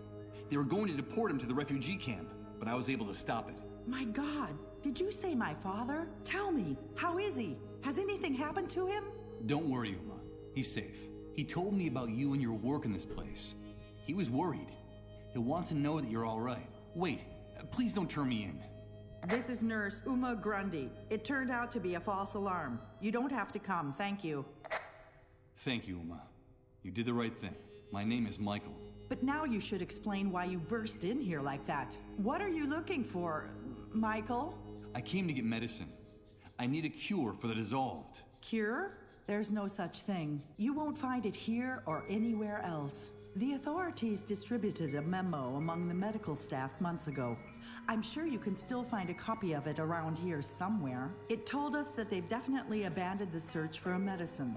They were going to deport him to the refugee camp, but I was able to stop it. My God, did you say my father? Tell me, how is he? Has anything happened to him? Don't worry, Uma. He's safe. He told me about you and your work in this place. He was worried. He'll want to know that you're all right. Wait, please don't turn me in. This is Nurse Uma Grundy. It turned out to be a false alarm. You don't have to come, thank you. Thank you, Uma. You did the right thing. My name is Michael. But now you should explain why you burst in here like that. What are you looking for, Michael? I came to get medicine. I need a cure for the dissolved. Cure? There's no such thing. You won't find it here or anywhere else. The authorities distributed a memo among the medical staff months ago. I'm sure you can still find a copy of it around here somewhere. It told us that they've definitely abandoned the search for a medicine.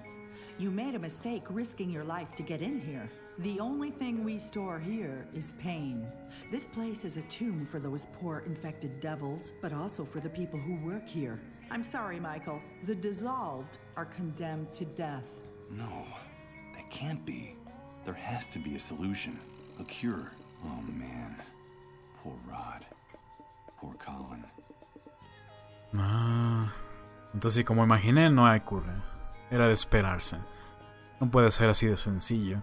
You made a mistake risking your life to get in here. The only thing we store here is pain. This place is a tomb for those poor infected devils, but also for the people who work here. I'm sorry, Michael. The dissolved are condemned to death. No, that can't be. There has to be a solution. A cure. Oh, man. Poor Rod. Poor Colin. Entonces, como imaginé, no hay cura. Era de esperarse. No puede ser así de sencillo.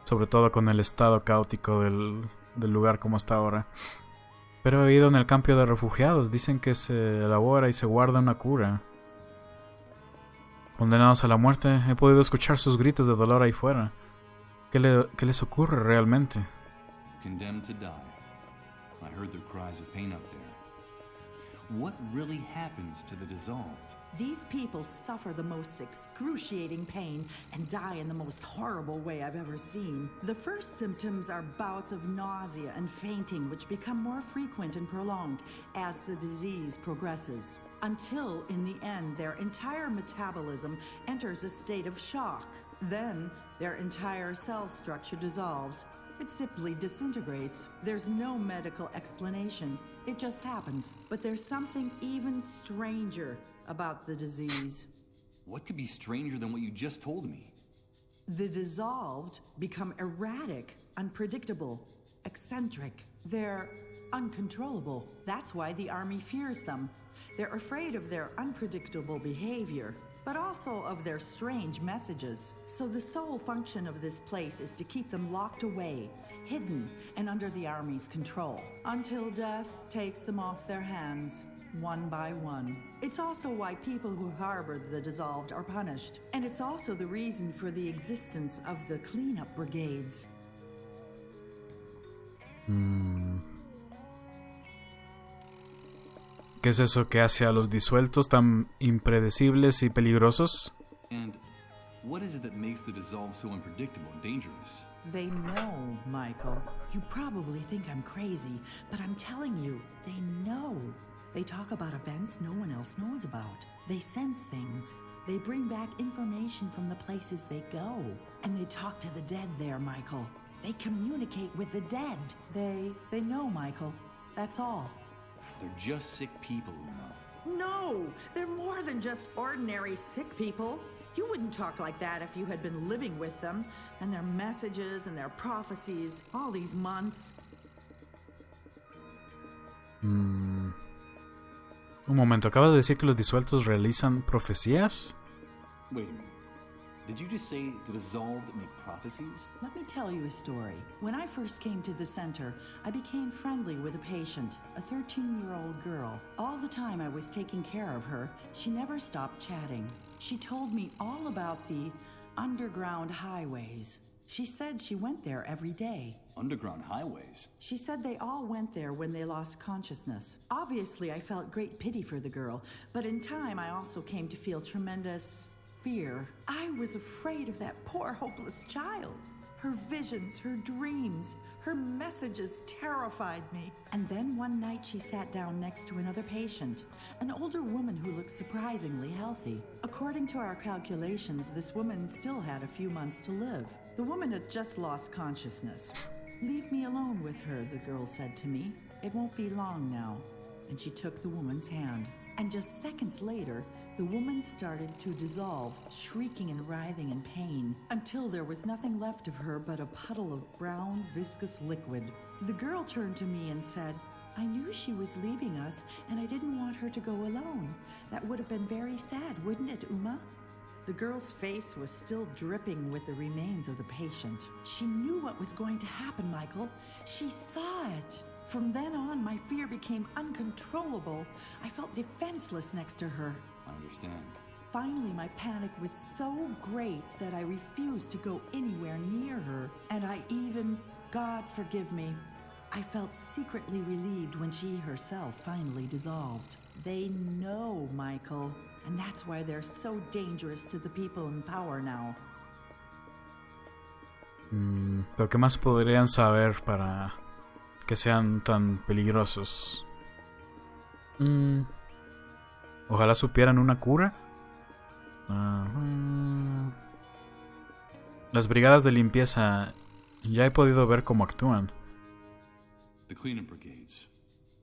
Sobre todo con el estado caótico del lugar como está ahora. Pero he ido en el campo de refugiados. Dicen que se elabora y se guarda una cura. Condenados a la muerte, he podido escuchar sus gritos de dolor ahí fuera. ¿Qué les ocurre realmente? Condemned to die. I heard their cries of pain out there. What really happens to the dissolved? These people suffer the most excruciating pain and die in the most horrible way I've ever seen. The first symptoms are bouts of nausea and fainting, which become more frequent and prolonged as the disease progresses, until in the end their entire metabolism enters a state of shock. Then their entire cell structure dissolves. It simply disintegrates. There's no medical explanation. It just happens. But there's something even stranger about the disease. What could be stranger than what you just told me? The dissolved become erratic, unpredictable, eccentric. They're uncontrollable. That's why the army fears them. They're afraid of their unpredictable behavior, but also of their strange messages. So the sole function of this place is to keep them locked away, hidden, and under the army's control, until death takes them off their hands, one by one. It's also why people who harbor the dissolved are punished, and it's also the reason for the existence of the cleanup brigades. ¿Qué es eso que hace a los disueltos tan impredecibles y peligrosos? And what is it that makes the dissolve so unpredictable and dangerous? They know, Michael. You probably think I'm crazy, but I'm telling you, they know. They talk about events no one else knows about. They sense things. They bring back information from the places they go. And they talk to the dead there, Michael. They communicate with the dead. They know, Michael. That's all. They're just sick people, Uma. No! They're more than just ordinary sick people. You wouldn't talk like that if you had been living with them, and their messages and their prophecies, all these months. Un momento, ¿acabas de decir que los disueltos realizan profecías? Wait a minute. Did you just say the dissolved make prophecies? Let me tell you a story. When I first came to the center, I became friendly with a patient, a 13-year-old girl. All the time I was taking care of her, she never stopped chatting. She told me all about the underground highways. She said she went there every day. Underground highways? She said they all went there when they lost consciousness. Obviously, I felt great pity for the girl, but in time I also came to feel tremendous fear. I was afraid of that poor, hopeless child. Her visions, her dreams, her messages terrified me. And then one night she sat down next to another patient, an older woman who looked surprisingly healthy. According to our calculations, this woman still had a few months to live. The woman had just lost consciousness. "Leave me alone with her," the girl said to me. "It won't be long now." And she took the woman's hand. And just seconds later, the woman started to dissolve, shrieking and writhing in pain, until there was nothing left of her but a puddle of brown, viscous liquid. The girl turned to me and said, "I knew she was leaving us, and I didn't want her to go alone. That would have been very sad, wouldn't it, Uma?" The girl's face was still dripping with the remains of the patient. She knew what was going to happen, Michael. She saw it. From then on, my fear became uncontrollable. I felt defenseless next to her. I understand. Finally, my panic was so great that I refused to go anywhere near her. And I even, God forgive me, I felt secretly relieved when she herself finally dissolved. They know, Michael, and that's why they're so dangerous to the people in power now. ¿Pero qué más podrían saber para que sean tan peligrosos? Ojalá supieran una cura. Las brigadas de limpieza, ya he podido ver cómo actúan. The cleanup brigades.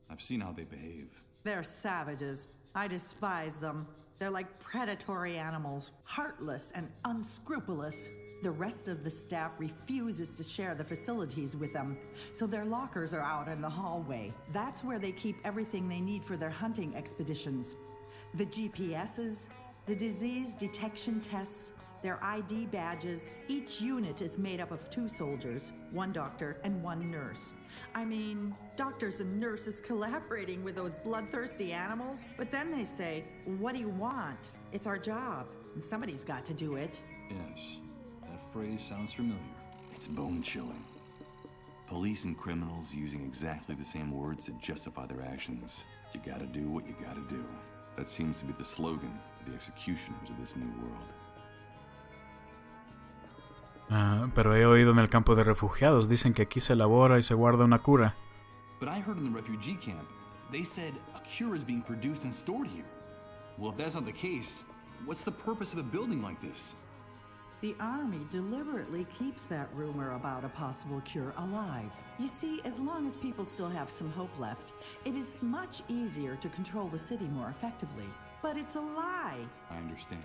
I've seen how they behave. They're savages. I despise them. They're like predatory animals, heartless and unscrupulous. The rest of the staff refuses to share the facilities with them, so their lockers are out in the hallway. That's where they keep everything they need for their hunting expeditions. The GPSs, the disease detection tests, their ID badges. Each unit is made up of 2 soldiers, 1 doctor and 1 nurse. I mean, doctors and nurses collaborating with those bloodthirsty animals, but then they say, "What do you want? It's our job, and somebody's got to do it." Yes. That phrase sounds familiar. It's bone-chilling. Police and criminals using exactly the same words to justify their actions. You gotta do what you gotta do. That seems to be the slogan of the executioners of this new world. Pero he oído en el campo de refugiados, dicen que aquí se elabora y se guarda una cura. But I heard in the refugee camp, they said a cure is being produced and stored here. Well, if that's not the case, what's the purpose of a building like this? The Army deliberately keeps that rumor about a possible cure alive. You see, as long as people still have some hope left, it is much easier to control the city more effectively. But it's a lie. I understand.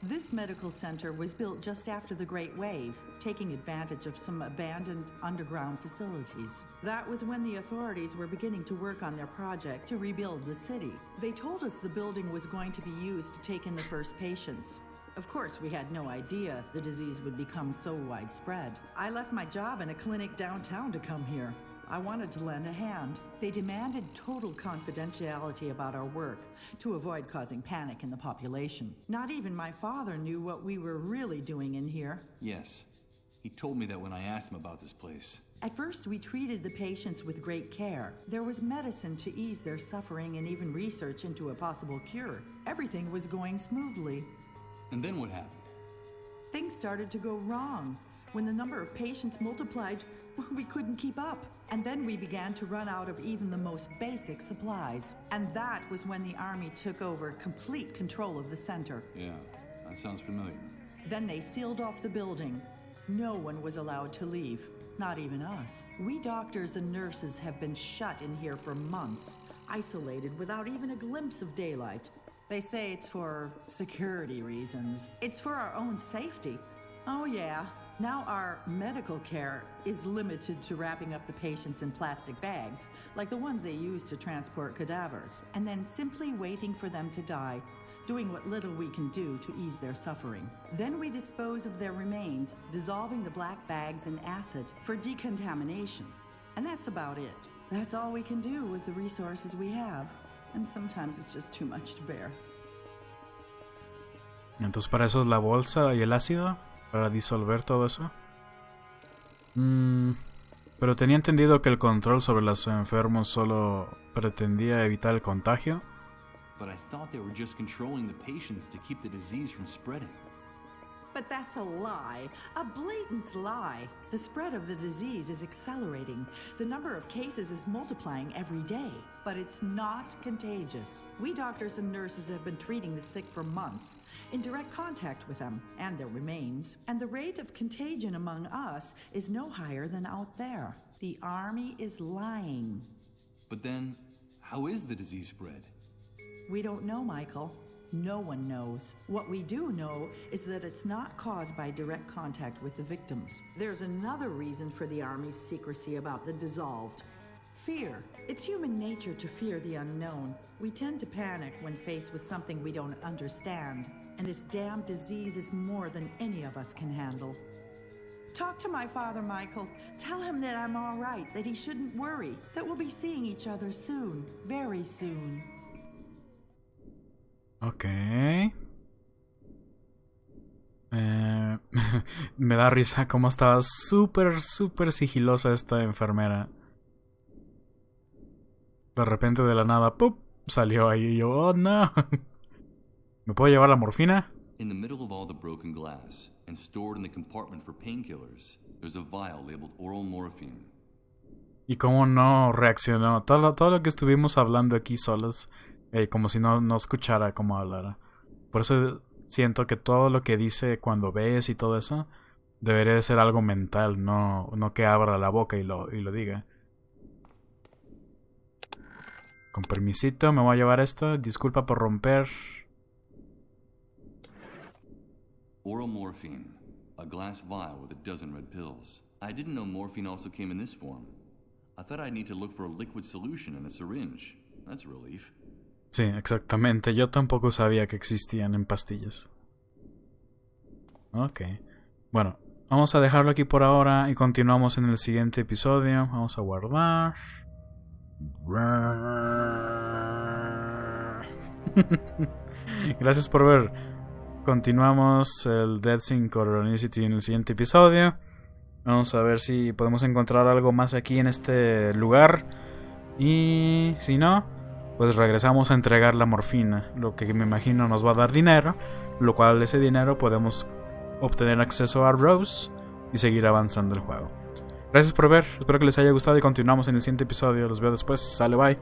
This medical center was built just after the Great Wave, taking advantage of some abandoned underground facilities. That was when the authorities were beginning to work on their project to rebuild the city. They told us the building was going to be used to take in the first patients. Of course, we had no idea the disease would become so widespread. I left my job in a clinic downtown to come here. I wanted to lend a hand. They demanded total confidentiality about our work to avoid causing panic in the population. Not even my father knew what we were really doing in here. Yes. He told me that when I asked him about this place. At first, we treated the patients with great care. There was medicine to ease their suffering and even research into a possible cure. Everything was going smoothly. And then what happened? Things started to go wrong. When the number of patients multiplied, we couldn't keep up. And then we began to run out of even the most basic supplies. And that was when the Army took over complete control of the center. Yeah, that sounds familiar. Then they sealed off the building. No one was allowed to leave, not even us. We doctors and nurses have been shut in here for months, isolated without even a glimpse of daylight. They say it's for security reasons. It's for our own safety. Oh yeah. Now our medical care is limited to wrapping up the patients in plastic bags, like the ones they use to transport cadavers, and then simply waiting for them to die, doing what little we can do to ease their suffering. Then we dispose of their remains, dissolving the black bags in acid for decontamination. And that's about it. That's all we can do with the resources we have. And sometimes it's just too much to bear. Entonces, ¿para eso es la bolsa y el ácido? ¿Para disolver todo eso? Pero tenía entendido que el control sobre los enfermos solo pretendía evitar el contagio. But I thought they were just controlling the patients to keep the disease from spreading. But that's a lie, a blatant lie. The spread of the disease is accelerating. The number of cases is multiplying every day, but it's not contagious. We doctors and nurses have been treating the sick for months, in direct contact with them and their remains, and the rate of contagion among us is no higher than out there. The Army is lying. But then, how is the disease spread? We don't know, Michael. No one knows. What we do know is that it's not caused by direct contact with the victims. There's another reason for the Army's secrecy about the dissolved. Fear. It's human nature to fear the unknown. We tend to panic when faced with something we don't understand. And this damn disease is more than any of us can handle. Talk to my father, Michael. Tell him that I'm all right, that he shouldn't worry, that we'll be seeing each other soon, very soon. Ok. Me da risa cómo estaba súper sigilosa esta enfermera. De repente de la nada, ¡pum! Salió ahí y yo, ¡oh no! ¿Me puedo llevar la morfina? In the middle of all the broken glass, and stored in the compartment for painkillers, there's a vial labeled oral morphine. ¿Y cómo no reaccionó? Todo lo que estuvimos hablando aquí solos, como si no escuchara cómo hablara. Por eso siento que todo lo que dice cuando ves y todo eso debería de ser algo mental, no que abra la boca y lo diga. Con permisito, me voy a llevar esto. Disculpa por romper. Oral morphine, a glass vial with a dozen red pills. I didn't know morphine also came in this form. I thought I'd need to look for a liquid solution in a syringe. That's a relief. Sí, exactamente. Yo tampoco sabía que existían en pastillas. Ok. Bueno, vamos a dejarlo aquí por ahora y continuamos en el siguiente episodio. Vamos a guardar. Gracias por ver. Continuamos el Dead Synchronicity en el siguiente episodio. Vamos a ver si podemos encontrar algo más aquí en este lugar. Y si no, pues regresamos a entregar la morfina, lo que me imagino nos va a dar dinero, lo cual ese dinero podemos obtener acceso a Rose y seguir avanzando el juego. Gracias por ver, espero que les haya gustado y continuamos en el siguiente episodio. Los veo después, sale, bye.